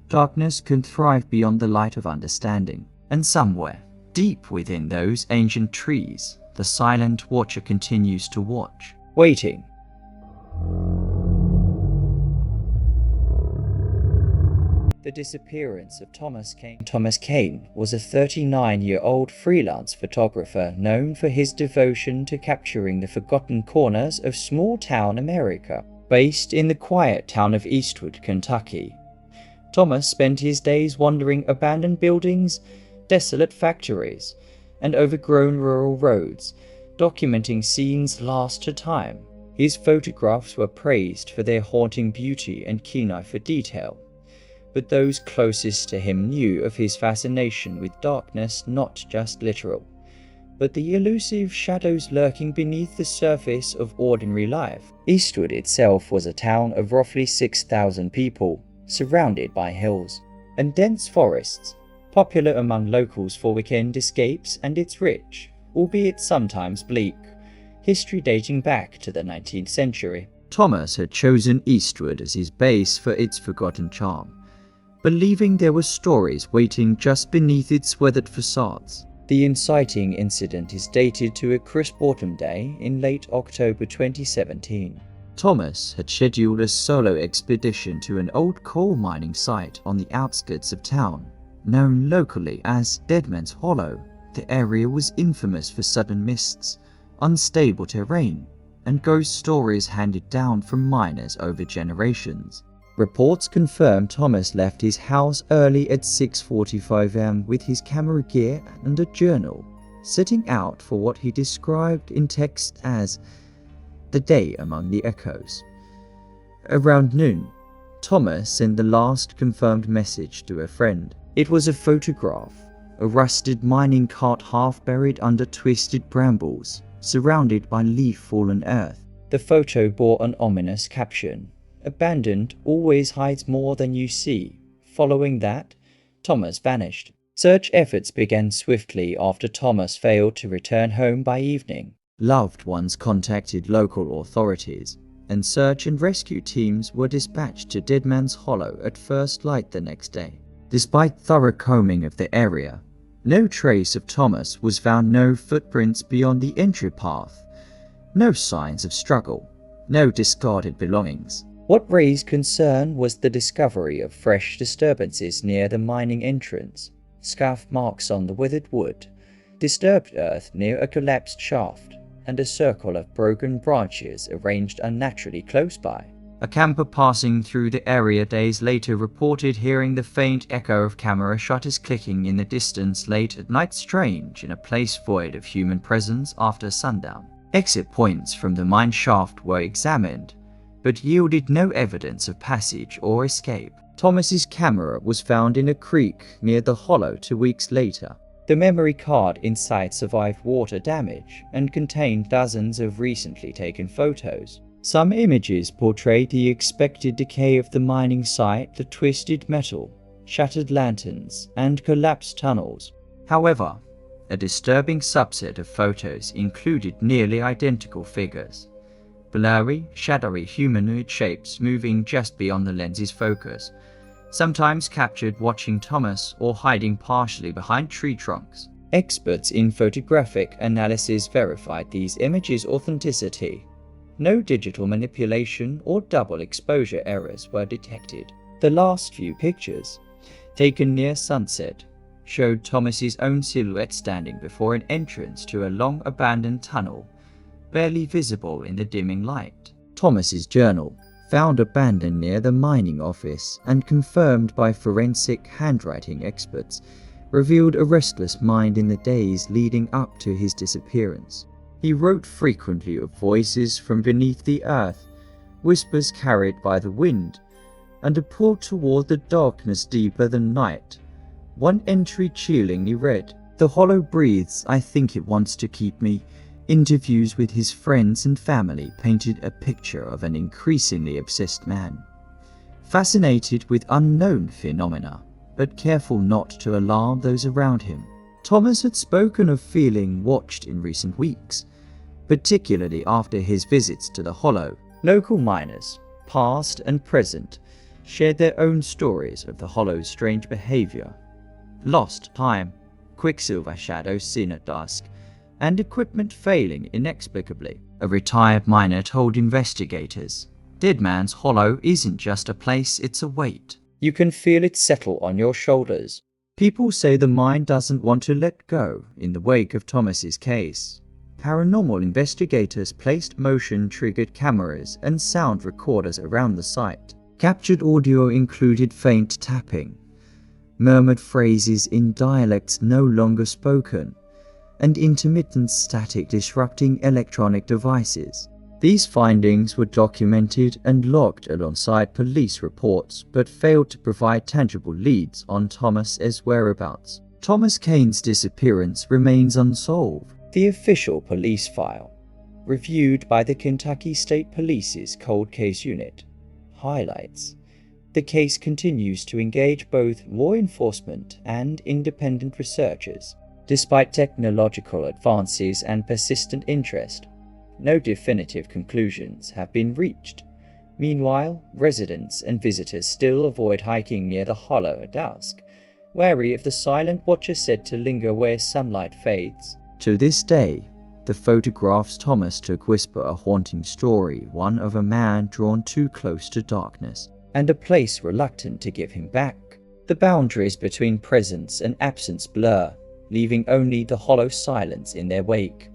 darkness can thrive beyond the light of understanding. And somewhere, deep within those ancient trees, the silent watcher continues to watch, waiting. The disappearance of Thomas Kane. Thomas Kane was a 39-year-old freelance photographer known for his devotion to capturing the forgotten corners of small-town America. Based in the quiet town of Eastwood, Kentucky, Thomas spent his days wandering abandoned buildings, desolate factories, and overgrown rural roads, documenting scenes lost to time. His photographs were praised for their haunting beauty and keen eye for detail, but those closest to him knew of his fascination with darkness, not just literal, but the elusive shadows lurking beneath the surface of ordinary life. Eastwood itself was a town of roughly 6,000 people, surrounded by hills and dense forests, popular among locals for weekend escapes, and its rich, albeit sometimes bleak, history dating back to the 19th century. Thomas had chosen Eastwood as his base for its forgotten charm, believing there were stories waiting just beneath its weathered facades. The inciting incident is dated to a crisp autumn day in late October 2017. Thomas had scheduled a solo expedition to an old coal mining site on the outskirts of town. Known locally as Deadman's Hollow, the area was infamous for sudden mists, unstable terrain, and ghost stories handed down from miners over generations. Reports confirm Thomas left his house early at 6:45 am with his camera gear and a journal, setting out for what he described in text as the day among the echoes. Around noon, Thomas sent the last confirmed message to a friend. It was a photograph, a rusted mining cart half buried under twisted brambles, surrounded by leaf-fallen earth. The photo bore an ominous caption, "Abandoned always hides more than you see." Following that, Thomas vanished. Search efforts began swiftly after Thomas failed to return home by evening. Loved ones contacted local authorities, and search and rescue teams were dispatched to Dead Man's Hollow at first light the next day. Despite thorough combing of the area, no trace of Thomas was found, no footprints beyond the entry path, no signs of struggle, no discarded belongings. What raised concern was the discovery of fresh disturbances near the mining entrance, scuff marks on the withered wood, disturbed earth near a collapsed shaft, and a circle of broken branches arranged unnaturally close by. A camper passing through the area days later reported hearing the faint echo of camera shutters clicking in the distance late at night, strange in a place void of human presence after sundown. Exit points from the mine shaft were examined, but yielded no evidence of passage or escape. Thomas's camera was found in a creek near the hollow 2 weeks later. The memory card inside survived water damage and contained dozens of recently taken photos. Some images portrayed the expected decay of the mining site, the twisted metal, shattered lanterns, and collapsed tunnels. However, a disturbing subset of photos included nearly identical figures. Blurry, shadowy humanoid shapes moving just beyond the lens's focus, sometimes captured watching Thomas or hiding partially behind tree trunks. Experts in photographic analysis verified these images' authenticity. No digital manipulation or double exposure errors were detected. The last few pictures, taken near sunset, showed Thomas's own silhouette standing before an entrance to a long abandoned tunnel, barely visible in the dimming light. Thomas's journal, found abandoned near the mining office and confirmed by forensic handwriting experts, revealed a restless mind in the days leading up to his disappearance. He wrote frequently of voices from beneath the earth, whispers carried by the wind, and a pull toward the darkness deeper than night. One entry chillingly read, "The hollow breathes, I think it wants to keep me." Interviews with his friends and family painted a picture of an increasingly obsessed man, fascinated with unknown phenomena, but careful not to alarm those around him. Thomas had spoken of feeling watched in recent weeks, particularly after his visits to the hollow. Local miners, past and present, shared their own stories of the hollow's strange behavior. Lost time, quicksilver shadows seen at dusk, and equipment failing inexplicably. A retired miner told investigators, "Dead Man's Hollow isn't just a place, it's a weight. You can feel it settle on your shoulders." People say the mine doesn't want to let go in the wake of Thomas's case. Paranormal investigators placed motion-triggered cameras and sound recorders around the site. Captured audio included faint tapping, murmured phrases in dialects no longer spoken, and intermittent static disrupting electronic devices. These findings were documented and logged alongside police reports, but failed to provide tangible leads on Thomas's whereabouts. Thomas Kane's disappearance remains unsolved. The official police file, reviewed by the Kentucky State Police's Cold Case Unit, highlights the case continues to engage both law enforcement and independent researchers. Despite technological advances and persistent interest, no definitive conclusions have been reached. Meanwhile, residents and visitors still avoid hiking near the hollow at dusk, wary of the silent watcher said to linger where sunlight fades. To this day, the photographs Thomas took whisper a haunting story, one of a man drawn too close to darkness, and a place reluctant to give him back. The boundaries between presence and absence blur, leaving only the hollow silence in their wake.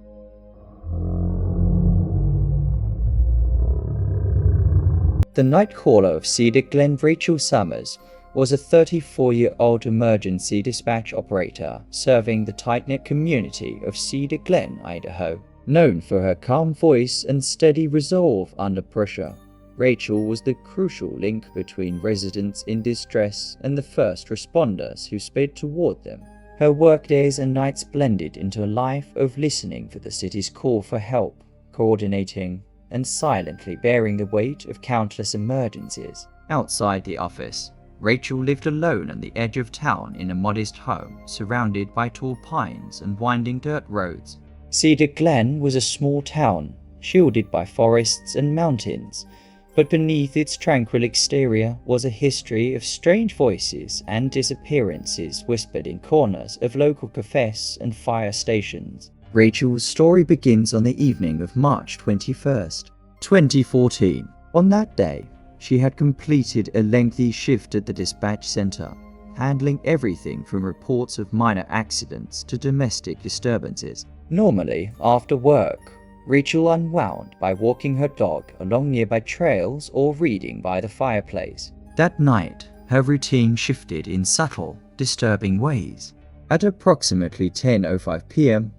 The night caller of Cedar Glen, Rachel Summers, was a 34-year-old emergency dispatch operator serving the tight-knit community of Cedar Glen, Idaho. Known for her calm voice and steady resolve under pressure, Rachel was the crucial link between residents in distress and the first responders who sped toward them. Her workdays and nights blended into a life of listening for the city's call for help, coordinating, and silently bearing the weight of countless emergencies. Outside the office, Rachel lived alone on the edge of town in a modest home surrounded by tall pines and winding dirt roads. Cedar Glen was a small town, shielded by forests and mountains, but beneath its tranquil exterior was a history of strange voices and disappearances whispered in corners of local cafes and fire stations. Rachel's story begins on the evening of March 21st, 2014. On that day, she had completed a lengthy shift at the dispatch center, handling everything from reports of minor accidents to domestic disturbances. Normally, after work, Rachel unwound by walking her dog along nearby trails or reading by the fireplace. That night, her routine shifted in subtle, disturbing ways. At approximately 10:05 p.m.,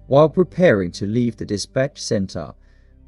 while preparing to leave the dispatch center,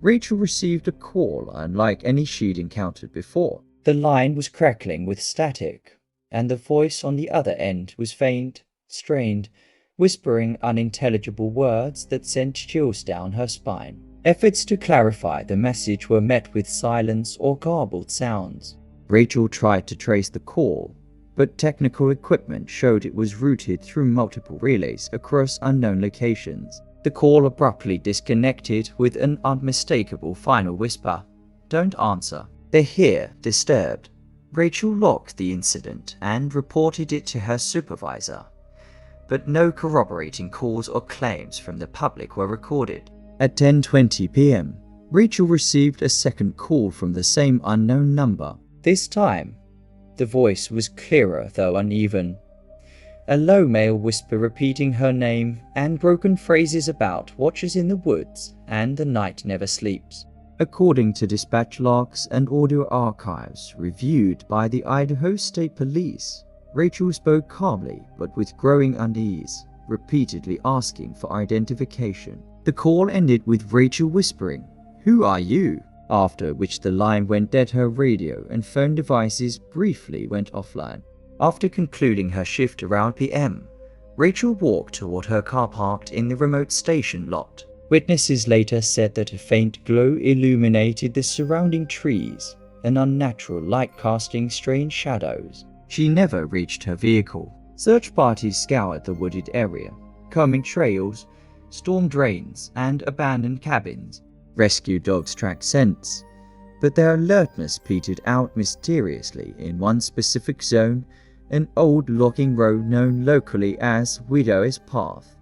Rachel received a call unlike any she'd encountered before. The line was crackling with static, and the voice on the other end was faint, strained, whispering unintelligible words that sent chills down her spine. Efforts to clarify the message were met with silence or garbled sounds. Rachel tried to trace the call, but technical equipment showed it was routed through multiple relays across unknown locations. The call abruptly disconnected with an unmistakable final whisper, "Don't answer. They're here, disturbed." Rachel logged the incident and reported it to her supervisor, but no corroborating calls or claims from the public were recorded. At 10:20 p.m., Rachel received a second call from the same unknown number. This time, the voice was clearer though uneven. A low male whisper repeating her name and broken phrases about watchers in the woods and the night never sleeps. According to dispatch logs and audio archives reviewed by the Idaho State Police, Rachel spoke calmly but with growing unease, repeatedly asking for identification. The call ended with Rachel whispering, "Who are you?" after which the line went dead. Her radio and phone devices briefly went offline. After concluding her shift around PM, Rachel walked toward her car parked in the remote station lot. Witnesses later said that a faint glow illuminated the surrounding trees, an unnatural light casting strange shadows. She never reached her vehicle. Search parties scoured the wooded area, combing trails, storm drains, and abandoned cabins. Rescue dogs tracked scents, but their alertness petered out mysteriously in one specific zone, an old logging road known locally as Widow's Path,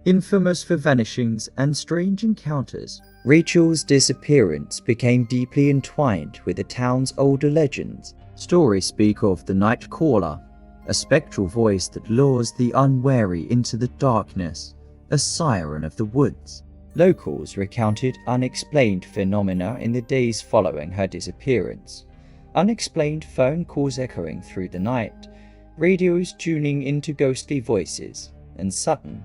infamous for vanishings and strange encounters. Rachel's disappearance became deeply entwined with the town's older legends. Stories speak of the night caller, a spectral voice that lures the unwary into the darkness, a siren of the woods. Locals recounted unexplained phenomena in the days following her disappearance. Unexplained phone calls echoing through the night, radios tuning into ghostly voices, and sudden,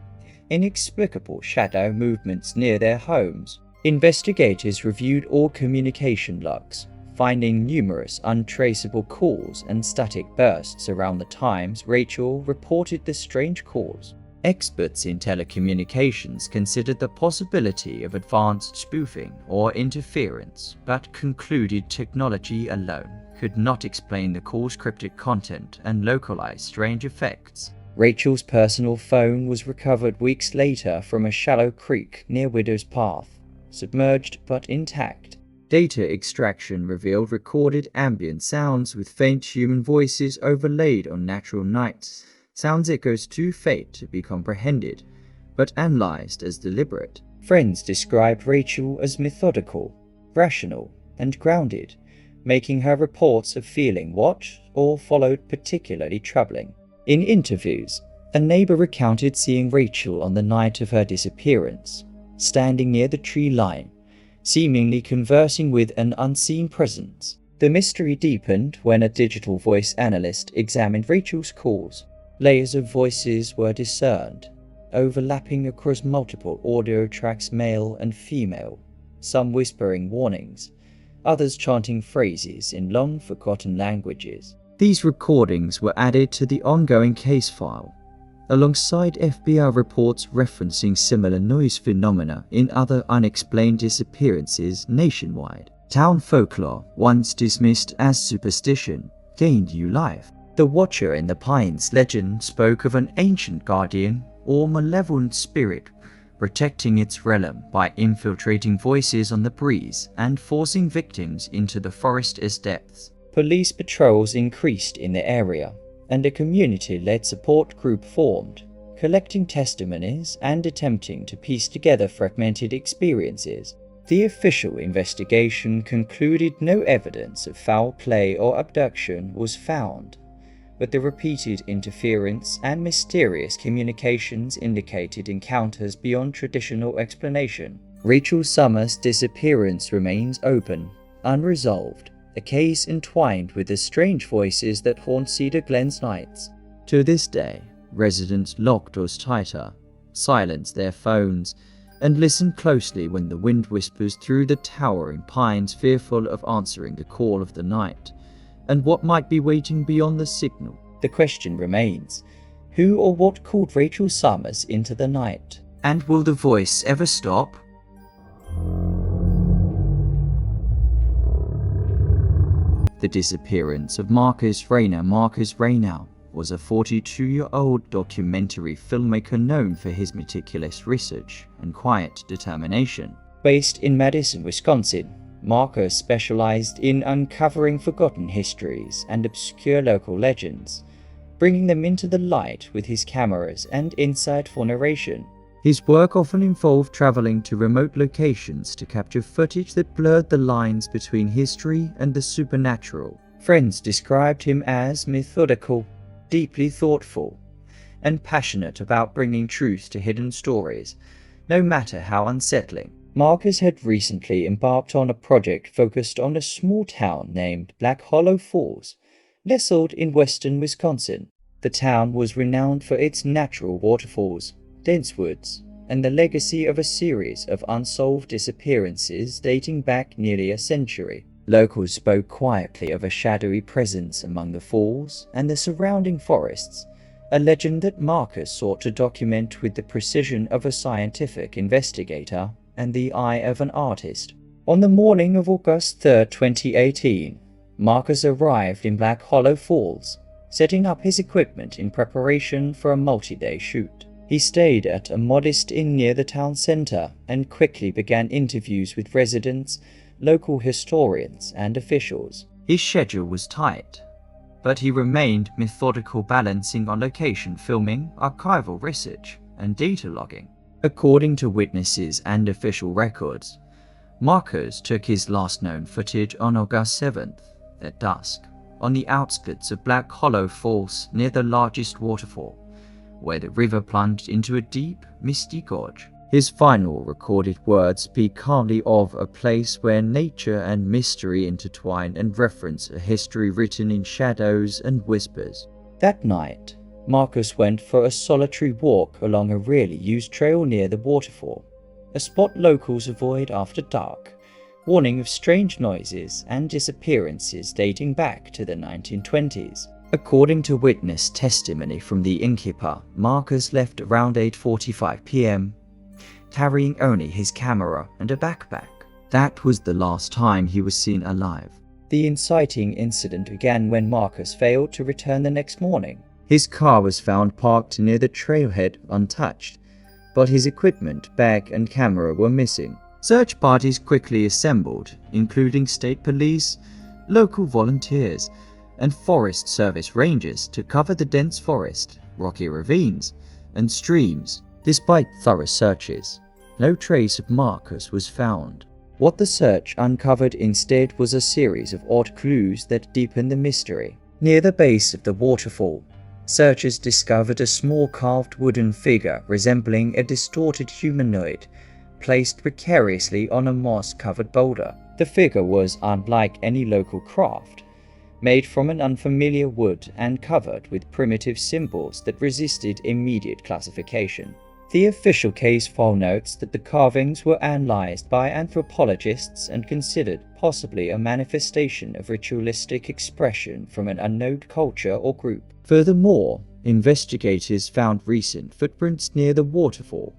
inexplicable shadow movements near their homes. Investigators reviewed all communication logs, finding numerous untraceable calls and static bursts around the times Rachel reported the strange calls. Experts in telecommunications considered the possibility of advanced spoofing or interference, but concluded technology alone could not explain the call's cryptic content and localize strange effects. Rachel's personal phone was recovered weeks later from a shallow creek near Widow's Path, submerged but intact. Data extraction revealed recorded ambient sounds with faint human voices overlaid on natural nights. Sounds echoes too faint to be comprehended, but analyzed as deliberate. Friends described Rachel as methodical, rational, and grounded, making her reports of feeling watched or followed particularly troubling. In interviews, a neighbor recounted seeing Rachel on the night of her disappearance, standing near the tree line, seemingly conversing with an unseen presence. The mystery deepened when a digital voice analyst examined Rachel's calls. Layers of voices were discerned, overlapping across multiple audio tracks, male and female, some whispering warnings, others chanting phrases in long-forgotten languages. These recordings were added to the ongoing case file, alongside FBI reports referencing similar noise phenomena in other unexplained disappearances nationwide. Town folklore, once dismissed as superstition, gained new life. The Watcher in the Pines legend spoke of an ancient guardian or malevolent spirit protecting its realm by infiltrating voices on the breeze and forcing victims into the forest's depths. Police patrols increased in the area, and a community-led support group formed, collecting testimonies and attempting to piece together fragmented experiences. The official investigation concluded no evidence of foul play or abduction was found, but the repeated interference and mysterious communications indicated encounters beyond traditional explanation. Rachel Summers' disappearance remains open, unresolved, a case entwined with the strange voices that haunt Cedar Glen's nights. To this day, residents lock doors tighter, silence their phones, and listen closely when the wind whispers through the towering pines, fearful of answering the call of the night and what might be waiting beyond the signal. The question remains, who or what called Rachel Summers into the night? And will the voice ever stop? The disappearance of Marcus Rayner. Marcus Rayner was a 42-year-old documentary filmmaker known for his meticulous research and quiet determination. Based in Madison, Wisconsin, Marcus specialized in uncovering forgotten histories and obscure local legends, bringing them into the light with his cameras and insightful narration. His work often involved traveling to remote locations to capture footage that blurred the lines between history and the supernatural. Friends described him as methodical, deeply thoughtful, and passionate about bringing truth to hidden stories, no matter how unsettling. Marcus had recently embarked on a project focused on a small town named Black Hollow Falls, nestled in western Wisconsin. The town was renowned for its natural waterfalls, dense woods, and the legacy of a series of unsolved disappearances dating back nearly a century. Locals spoke quietly of a shadowy presence among the falls and the surrounding forests, a legend that Marcus sought to document with the precision of a scientific investigator and the eye of an artist. On the morning of August 3, 2018, Marcus arrived in Black Hollow Falls, setting up his equipment in preparation for a multi-day shoot. He stayed at a modest inn near the town center and quickly began interviews with residents, local historians, and officials. His schedule was tight, but he remained methodical, balancing on location filming, archival research, and data logging. According to witnesses and official records, Marcus took his last known footage on August 7th at dusk, on the outskirts of Black Hollow Falls near the largest waterfall, where the river plunged into a deep, misty gorge. His final recorded words speak calmly of a place where nature and mystery intertwine and reference a history written in shadows and whispers. That night, Marcus went for a solitary walk along a rarely used trail near the waterfall, a spot locals avoid after dark, warning of strange noises and disappearances dating back to the 1920s. According to witness testimony from the innkeeper, Marcus left around 8:45 p.m., carrying only his camera and a backpack. That was the last time he was seen alive. The inciting incident began when Marcus failed to return the next morning. His car was found parked near the trailhead untouched, but his equipment, bag, and camera were missing. Search parties quickly assembled, including state police, local volunteers, and Forest Service rangers to cover the dense forest, rocky ravines, and streams. Despite thorough searches, no trace of Marcus was found. What the search uncovered instead was a series of odd clues that deepened the mystery. Near the base of the waterfall, searchers discovered a small carved wooden figure resembling a distorted humanoid, placed precariously on a moss-covered boulder. The figure was unlike any local craft, made from an unfamiliar wood and covered with primitive symbols that resisted immediate classification. The official case file notes that the carvings were analyzed by anthropologists and considered possibly a manifestation of ritualistic expression from an unknown culture or group. Furthermore, investigators found recent footprints near the waterfall,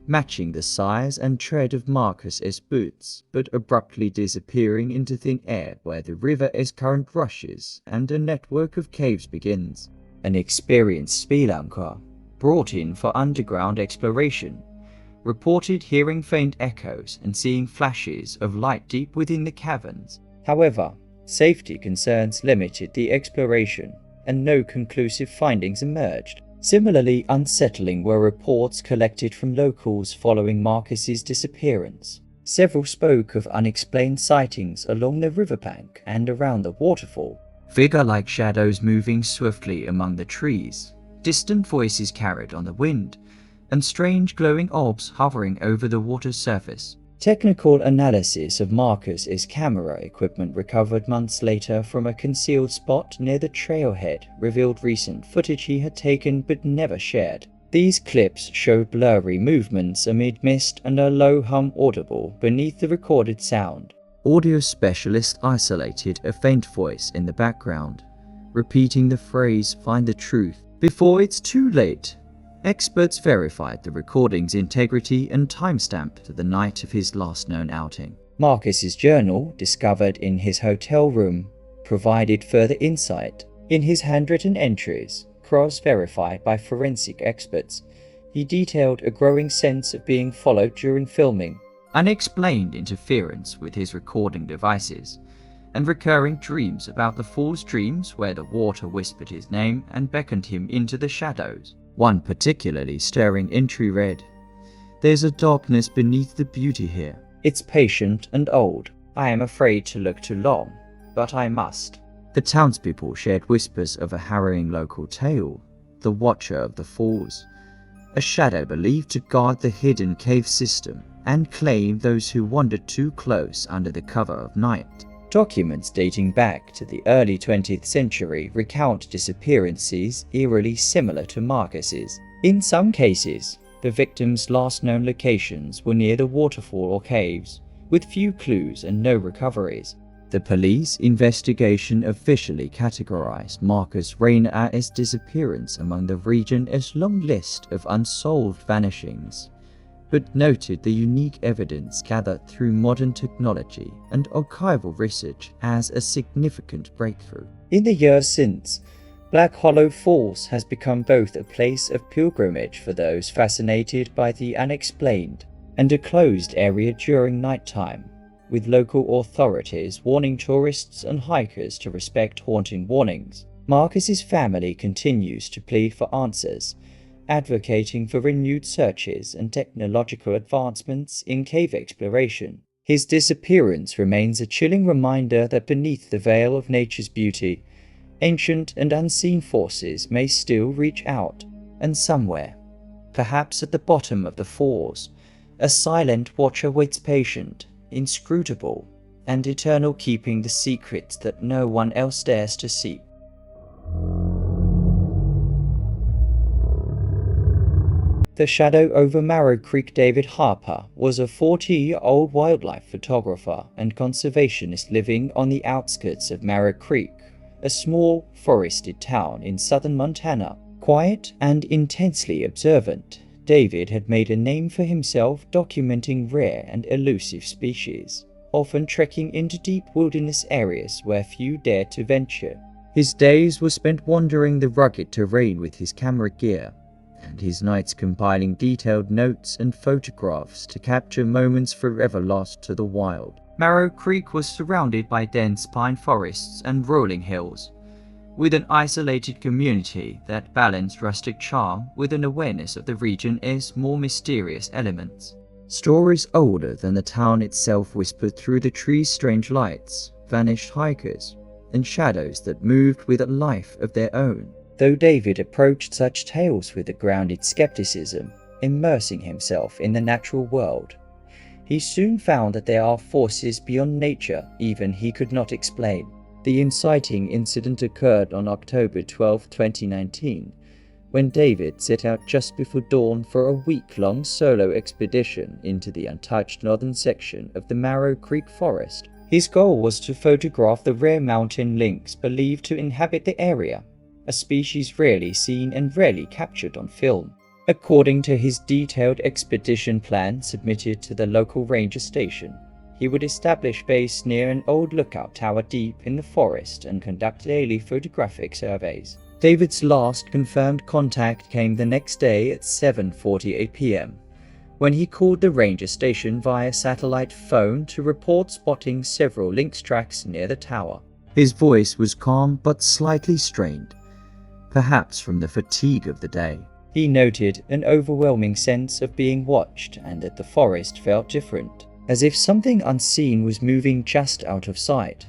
matching the size and tread of Marcus's boots, but abruptly disappearing into thin air where the river's current rushes and a network of caves begins. An experienced spelunker, brought in for underground exploration, reported hearing faint echoes and seeing flashes of light deep within the caverns. However, safety concerns limited the exploration, and no conclusive findings emerged. Similarly unsettling were reports collected from locals following Marcus's disappearance. Several spoke of unexplained sightings along the riverbank and around the waterfall, figure-like shadows moving swiftly among the trees, distant voices carried on the wind, and strange glowing orbs hovering over the water's surface. Technical analysis of Marcus's camera equipment recovered months later from a concealed spot near the trailhead revealed recent footage he had taken but never shared. These clips showed blurry movements amid mist and a low hum audible beneath the recorded sound. Audio specialists isolated a faint voice in the background, repeating the phrase "find the truth" before it's too late. Experts verified the recording's integrity and timestamp to the night of his last known outing. Marcus's journal, discovered in his hotel room, provided further insight. In his handwritten entries, cross-verified by forensic experts, he detailed a growing sense of being followed during filming, unexplained interference with his recording devices, and recurring dreams about the fool's dreams where the water whispered his name and beckoned him into the shadows. One particularly stirring entry read, "There's a darkness beneath the beauty here. It's patient and old. I am afraid to look too long, but I must." The townspeople shared whispers of a harrowing local tale, the Watcher of the Falls, a shadow believed to guard the hidden cave system and claim those who wandered too close under the cover of night. Documents dating back to the early 20th century recount disappearances eerily similar to Marcus's. In some cases, the victims' last known locations were near the waterfall or caves, with few clues and no recoveries. The police investigation officially categorized Marcus Rayner's disappearance among the region's long list of unsolved vanishings, but noted the unique evidence gathered through modern technology and archival research as a significant breakthrough. In the years since, Black Hollow Falls has become both a place of pilgrimage for those fascinated by the unexplained and a closed area during nighttime, with local authorities warning tourists and hikers to respect haunting warnings. Marcus's family continues to plead for answers, advocating for renewed searches and technological advancements in cave exploration. His disappearance remains a chilling reminder that beneath the veil of nature's beauty, ancient and unseen forces may still reach out, and somewhere, perhaps at the bottom of the falls, a silent watcher waits patient, inscrutable, and eternal, keeping the secrets that no one else dares to seek. The shadow over Marrow Creek. David Harper was a 40-year-old wildlife photographer and conservationist living on the outskirts of Marrow Creek, a small, forested town in southern Montana. Quiet and intensely observant, David had made a name for himself documenting rare and elusive species, often trekking into deep wilderness areas where few dared to venture. His days were spent wandering the rugged terrain with his camera gear, and his nights compiling detailed notes and photographs to capture moments forever lost to the wild. Marrow Creek was surrounded by dense pine forests and rolling hills, with an isolated community that balanced rustic charm with an awareness of the region's more mysterious elements. Stories older than the town itself whispered through the trees' strange lights, vanished hikers, and shadows that moved with a life of their own. Though David approached such tales with a grounded skepticism, immersing himself in the natural world, he soon found that there are forces beyond nature even he could not explain. The inciting incident occurred on October 12, 2019, when David set out just before dawn for a week-long solo expedition into the untouched northern section of the Marrow Creek Forest. His goal was to photograph the rare mountain lynx believed to inhabit the area, a species rarely seen and rarely captured on film. According to his detailed expedition plan submitted to the local ranger station, he would establish base near an old lookout tower deep in the forest and conduct daily photographic surveys. David's last confirmed contact came the next day at 7:48 p.m. when he called the ranger station via satellite phone to report spotting several lynx tracks near the tower. His voice was calm but slightly strained, perhaps from the fatigue of the day. He noted an overwhelming sense of being watched and that the forest felt different, as if something unseen was moving just out of sight.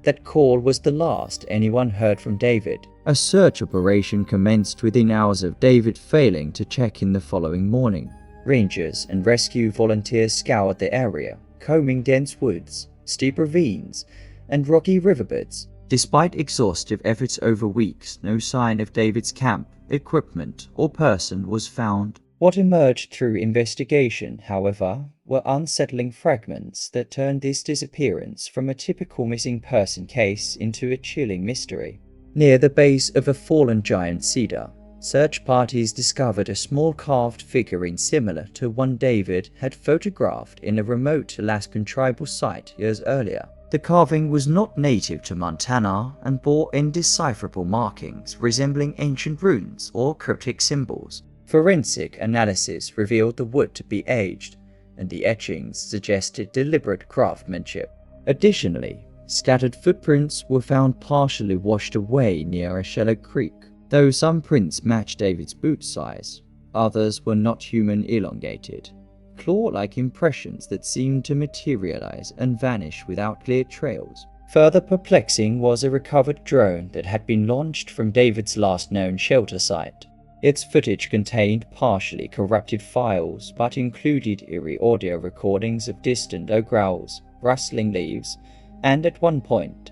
That call was the last anyone heard from David. A search operation commenced within hours of David failing to check in the following morning. Rangers and rescue volunteers scoured the area, combing dense woods, steep ravines, and rocky riverbeds. Despite exhaustive efforts over weeks, no sign of David's camp, equipment, or person was found. What emerged through investigation, however, were unsettling fragments that turned this disappearance from a typical missing person case into a chilling mystery. Near the base of a fallen giant cedar, search parties discovered a small carved figurine similar to one David had photographed in a remote Alaskan tribal site years earlier. The carving was not native to Montana and bore indecipherable markings resembling ancient runes or cryptic symbols. Forensic analysis revealed the wood to be aged, and the etchings suggested deliberate craftsmanship. Additionally, scattered footprints were found partially washed away near a shallow creek. Though some prints matched David's boot size, others were not human elongated, claw-like impressions that seemed to materialize and vanish without clear trails. Further perplexing was a recovered drone that had been launched from David's last known shelter site. Its footage contained partially corrupted files but included eerie audio recordings of distant low growls, rustling leaves, and at one point,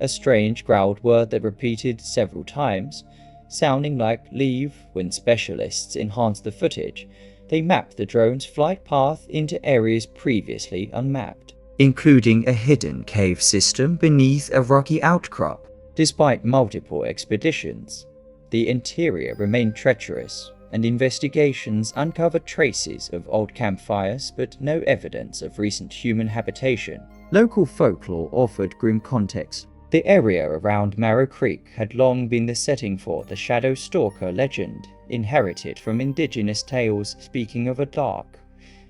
a strange growled word that repeated several times, sounding like leave. When specialists enhanced the footage, they mapped the drone's flight path into areas previously unmapped, including a hidden cave system beneath a rocky outcrop. Despite multiple expeditions, the interior remained treacherous, and investigations uncovered traces of old campfires but no evidence of recent human habitation. Local folklore offered grim context. The area around Marrow Creek had long been the setting for the Shadow Stalker legend, inherited from indigenous tales speaking of a dark,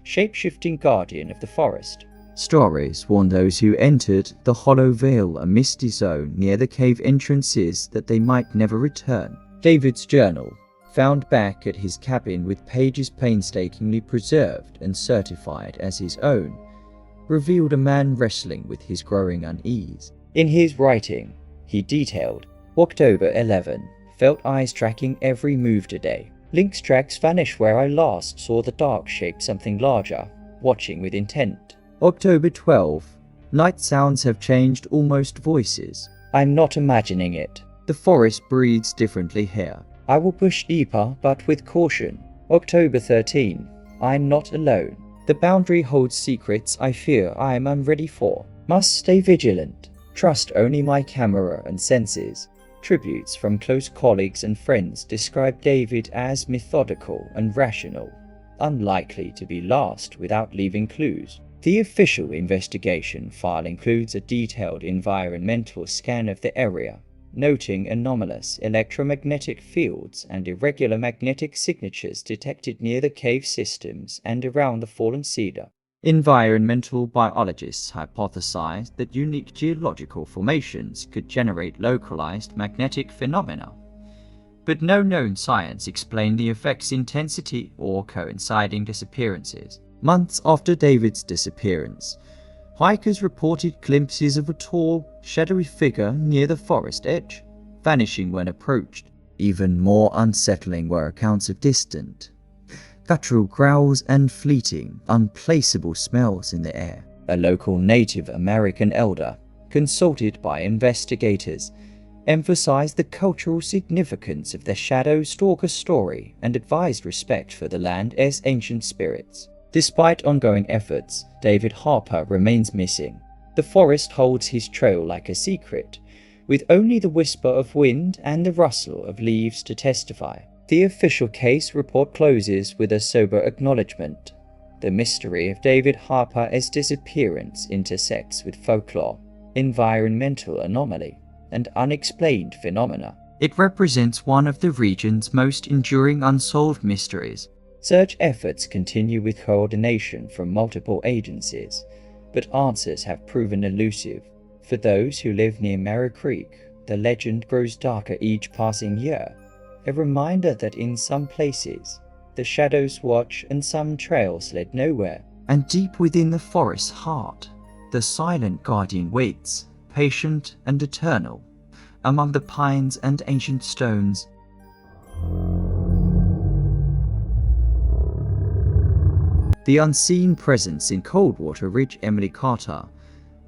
shape-shifting guardian of the forest. Stories warned those who entered the Hollow Vale, a misty zone near the cave entrances, that they might never return. David's journal, found back at his cabin with pages painstakingly preserved and certified as his own, revealed a man wrestling with his growing unease. In his writing, he detailed, October 11, felt eyes tracking every move today. Lynx tracks vanish where I last saw the dark shape something larger, watching with intent. October 12, night sounds have changed, almost voices. I'm not imagining it. The forest breathes differently here. I will push deeper but with caution. October 13, I'm not alone. The boundary holds secrets I fear I am unready for. Must stay vigilant. Trust only my camera and senses. Tributes from close colleagues and friends describe David as methodical and rational, unlikely to be lost without leaving clues. The official investigation file includes a detailed environmental scan of the area, noting anomalous electromagnetic fields and irregular magnetic signatures detected near the cave systems and around the fallen cedar. Environmental biologists hypothesized that unique geological formations could generate localized magnetic phenomena, but no known science explained the effect's intensity or coinciding disappearances. Months after David's disappearance, hikers reported glimpses of a tall, shadowy figure near the forest edge, vanishing when approached. Even more unsettling were accounts of distant, guttural growls and fleeting, unplaceable smells in the air. A local Native American elder, consulted by investigators, emphasized the cultural significance of the Shadow Stalker story and advised respect for the land as ancient spirits. Despite ongoing efforts, David Harper remains missing. The forest holds his trail like a secret, with only the whisper of wind and the rustle of leaves to testify. The official case report closes with a sober acknowledgement. The mystery of David Harper's disappearance intersects with folklore, environmental anomaly, and unexplained phenomena. It represents one of the region's most enduring unsolved mysteries. Search efforts continue with coordination from multiple agencies, but answers have proven elusive. For those who live near Mary Creek, the legend grows darker each passing year, a reminder that in some places, the shadows watch and some trails lead nowhere. And deep within the forest's heart, the silent guardian waits, patient and eternal, among the pines and ancient stones. The unseen presence in Coldwater Ridge. Emily Carter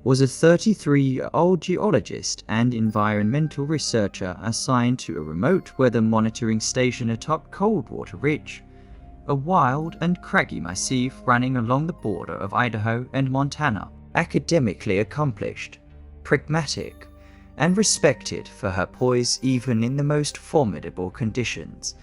was a 33-year-old geologist and environmental researcher assigned to a remote weather monitoring station atop Coldwater Ridge, a wild and craggy massif running along the border of Idaho and Montana. Academically accomplished, pragmatic, and respected for her poise even in the most formidable conditions,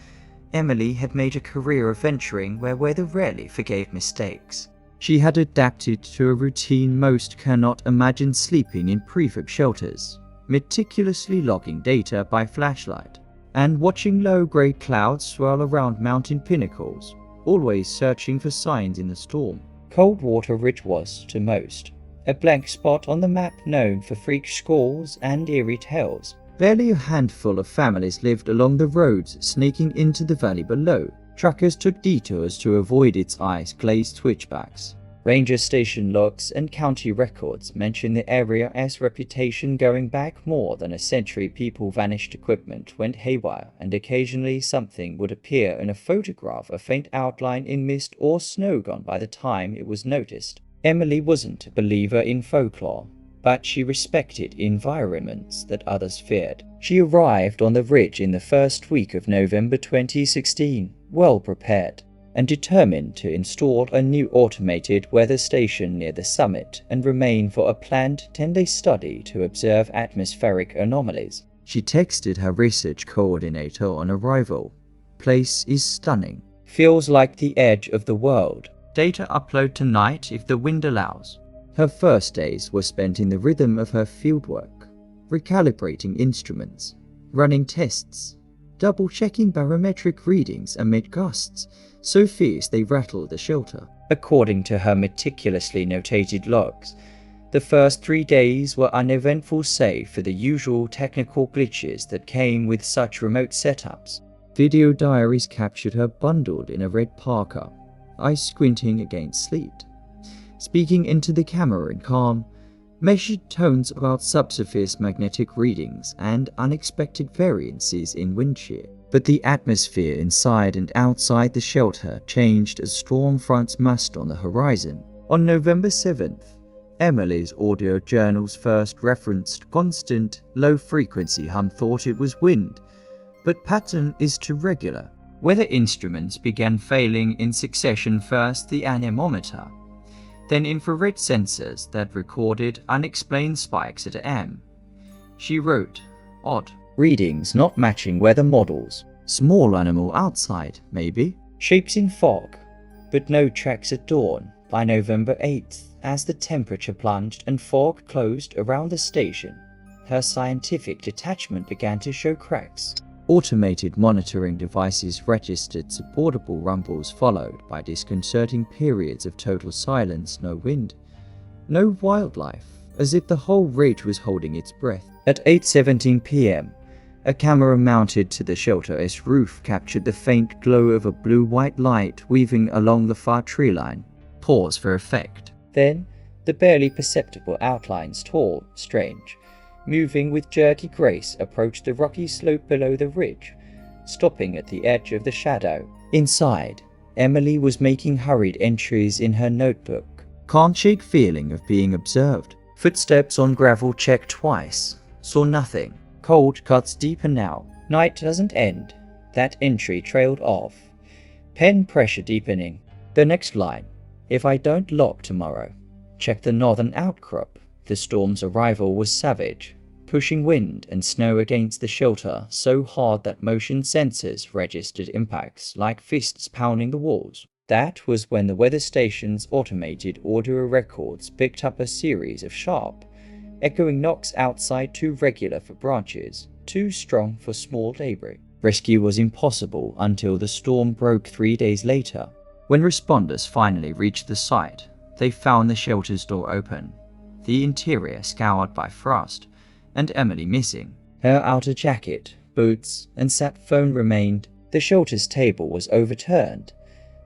Emily had made a career of venturing where weather rarely forgave mistakes. She had adapted to a routine most cannot imagine: sleeping in prefab shelters, meticulously logging data by flashlight, and watching low-grade clouds swirl around mountain pinnacles, always searching for signs in the storm. Coldwater Ridge was, to most, a blank spot on the map known for freak squalls and eerie tales. Barely a handful of families lived along the roads snaking into the valley below. Truckers took detours to avoid its ice-glazed switchbacks. Ranger station logs and county records mention the area as reputation going back more than a century. People vanished, equipment went haywire, and occasionally something would appear in a photograph, a faint outline in mist or snow gone by the time it was noticed. Emily wasn't a believer in folklore, but she respected environments that others feared. She arrived on the ridge in the first week of November 2016, well prepared, and determined to install a new automated weather station near the summit and remain for a planned 10-day study to observe atmospheric anomalies. She texted her research coordinator on arrival. "Place is stunning. Feels like the edge of the world. Data upload tonight if the wind allows." Her first days were spent in the rhythm of her fieldwork, recalibrating instruments, running tests, double-checking barometric readings amid gusts so fierce they rattled the shelter. According to her meticulously notated logs, the first 3 days were uneventful save for the usual technical glitches that came with such remote setups. Video diaries captured her bundled in a red parka, eyes squinting against sleet, speaking into the camera in calm, measured tones about subsurface magnetic readings and unexpected variances in wind shear. But the atmosphere inside and outside the shelter changed as storm fronts massed on the horizon. On November 7th, Emily's audio journals first referenced constant, low-frequency hum. Thought it was wind, but pattern is too regular. Weather instruments began failing in succession. First the anemometer, then infrared sensors that recorded unexplained spikes at AM. She wrote, "Odd readings not matching weather models. Small animal outside, maybe. Shapes in fog, but no tracks at dawn." By November 8th, as the temperature plunged and fog closed around the station, her scientific detachment began to show cracks. Automated monitoring devices registered supportable rumbles, followed by disconcerting periods of total silence. No wind, no wildlife, as if the whole ridge was holding its breath. At 8:17 p.m., a camera mounted to the shelter's roof captured the faint glow of a blue-white light weaving along the far tree line. Pause for effect. Then, the barely perceptible outlines, tall, strange, moving with jerky grace, approached the rocky slope below the ridge, stopping at the edge of the shadow. Inside, Emily was making hurried entries in her notebook. Can't shake feeling of being observed. Footsteps on gravel, checked twice. Saw nothing. cold cuts deeper now. Night doesn't end. That entry trailed off. Pen pressure deepening. The next line. If I don't lock tomorrow. Check the northern outcrop. The storm's arrival was savage, pushing wind and snow against the shelter so hard that motion sensors registered impacts like fists pounding the walls. That was when the weather station's automated audio records picked up a series of sharp, echoing knocks outside, too regular for branches, too strong for small debris. Rescue was impossible until the storm broke 3 days later. When responders finally reached the site, they found the shelter's door open, the interior scoured by frost, and Emily missing. Her outer jacket, boots, and sat phone remained. The shelter's table was overturned,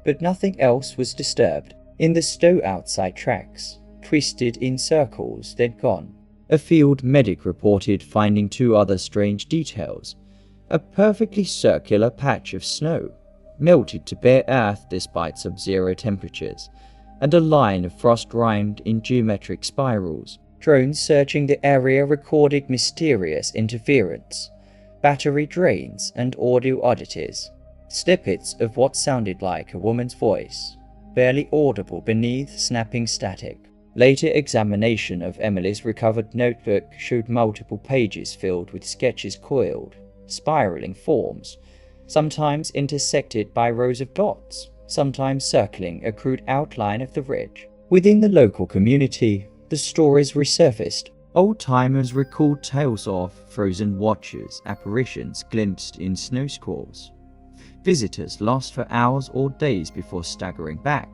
but nothing else was disturbed. In the snow outside tracks, twisted in circles, they'd gone. A field medic reported finding 2 other strange details. A perfectly circular patch of snow, melted to bare earth despite sub-zero temperatures, and a line of frost rimed in geometric spirals. Drones searching the area recorded mysterious interference, battery drains and audio oddities, snippets of what sounded like a woman's voice, barely audible beneath snapping static. Later examination of Emily's recovered notebook showed multiple pages filled with sketches coiled, spiraling forms, sometimes intersected by rows of dots, sometimes circling a crude outline of the ridge. Within the local community, the stories resurfaced. Old-timers recalled tales of frozen watchers, apparitions glimpsed in snow squalls, visitors lost for hours or days before staggering back,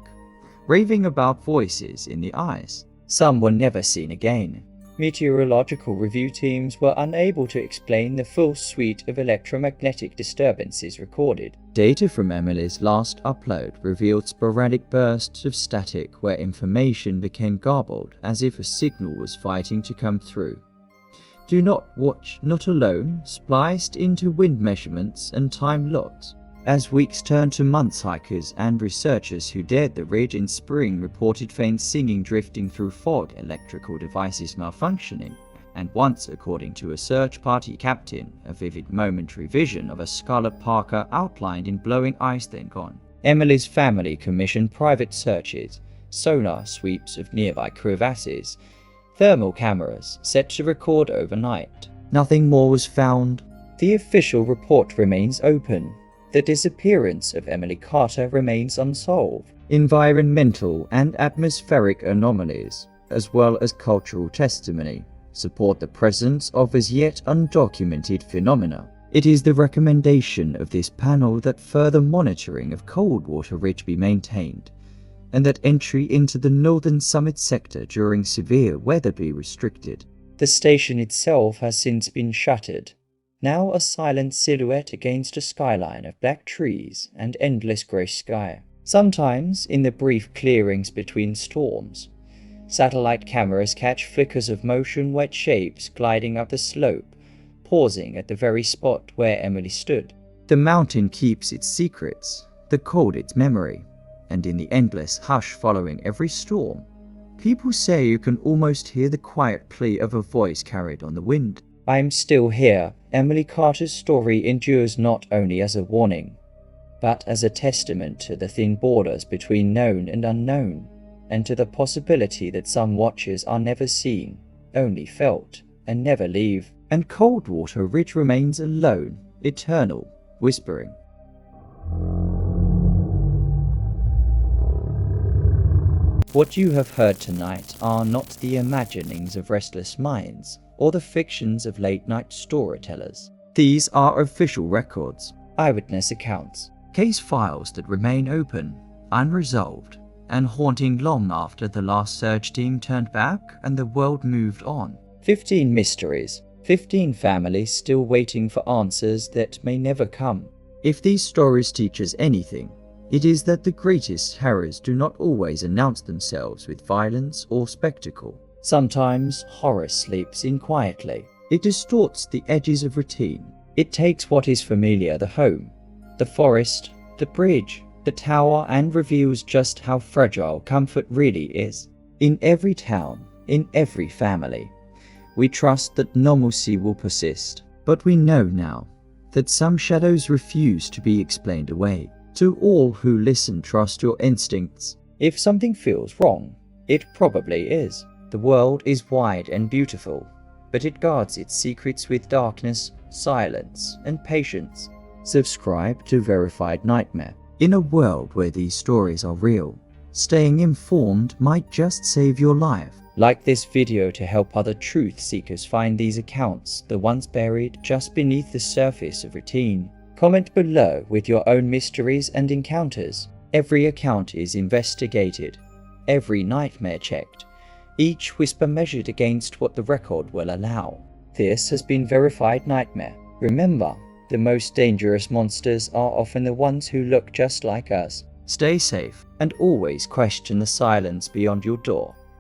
raving about voices in the ice. Some were never seen again. Meteorological review teams were unable to explain the full suite of electromagnetic disturbances recorded. Data from Emily's last upload revealed sporadic bursts of static where information became garbled as if a signal was fighting to come through. Do not watch, not alone, spliced into wind measurements and time logs. As weeks turned to months, hikers and researchers who dared the ridge in spring reported faint singing drifting through fog, electrical devices malfunctioning, and once, according to a search party captain, a vivid momentary vision of a scarlet parka outlined in blowing ice then gone. Emily's family commissioned private searches, sonar sweeps of nearby crevasses, thermal cameras set to record overnight. Nothing more was found. The official report remains open. The disappearance of Emily Carter remains unsolved. Environmental and atmospheric anomalies, as well as cultural testimony, support the presence of as yet undocumented phenomena. It is the recommendation of this panel that further monitoring of Coldwater Ridge be maintained, and that entry into the northern summit sector during severe weather be restricted. The station itself has since been shuttered, now a silent silhouette against a skyline of black trees and endless grey sky. Sometimes, in the brief clearings between storms, satellite cameras catch flickers of motion-wet shapes gliding up the slope, pausing at the very spot where Emily stood. The mountain keeps its secrets, the cold its memory, and in the endless hush following every storm, people say you can almost hear the quiet plea of a voice carried on the wind. I'm still here. Emily Carter's story endures not only as a warning, but as a testament to the thin borders between known and unknown, and to the possibility that some watchers are never seen, only felt, and never leave. And Coldwater Ridge remains alone, eternal, whispering. What you have heard tonight are not the imaginings of restless minds, or the fictions of late-night storytellers. These are official records, eyewitness accounts, case files that remain open, unresolved, and haunting long after the last search team turned back and the world moved on. 15 mysteries, 15 families still waiting for answers that may never come. If these stories teach us anything, it is that the greatest terrors do not always announce themselves with violence or spectacle. Sometimes horror sleeps in quietly. It distorts the edges of routine. It takes what is familiar, the home, the forest, the bridge, the tower, and reveals just how fragile comfort really is. In every town, in every family, we trust that normalcy will persist. But we know now that some shadows refuse to be explained away. To all who listen, trust your instincts. If something feels wrong, it probably is. The world is wide and beautiful, but it guards its secrets with darkness, silence, and patience. Subscribe to Verified Nightmare. In a world where these stories are real, staying informed might just save your life. Like this video to help other truth seekers find these accounts, the ones buried just beneath the surface of routine. Comment below with your own mysteries and encounters. Every account is investigated, every nightmare checked, each whisper measured against what the record will allow. This has been Verified Nightmare. Remember, the most dangerous monsters are often the ones who look just like us. Stay safe and always question the silence beyond your door.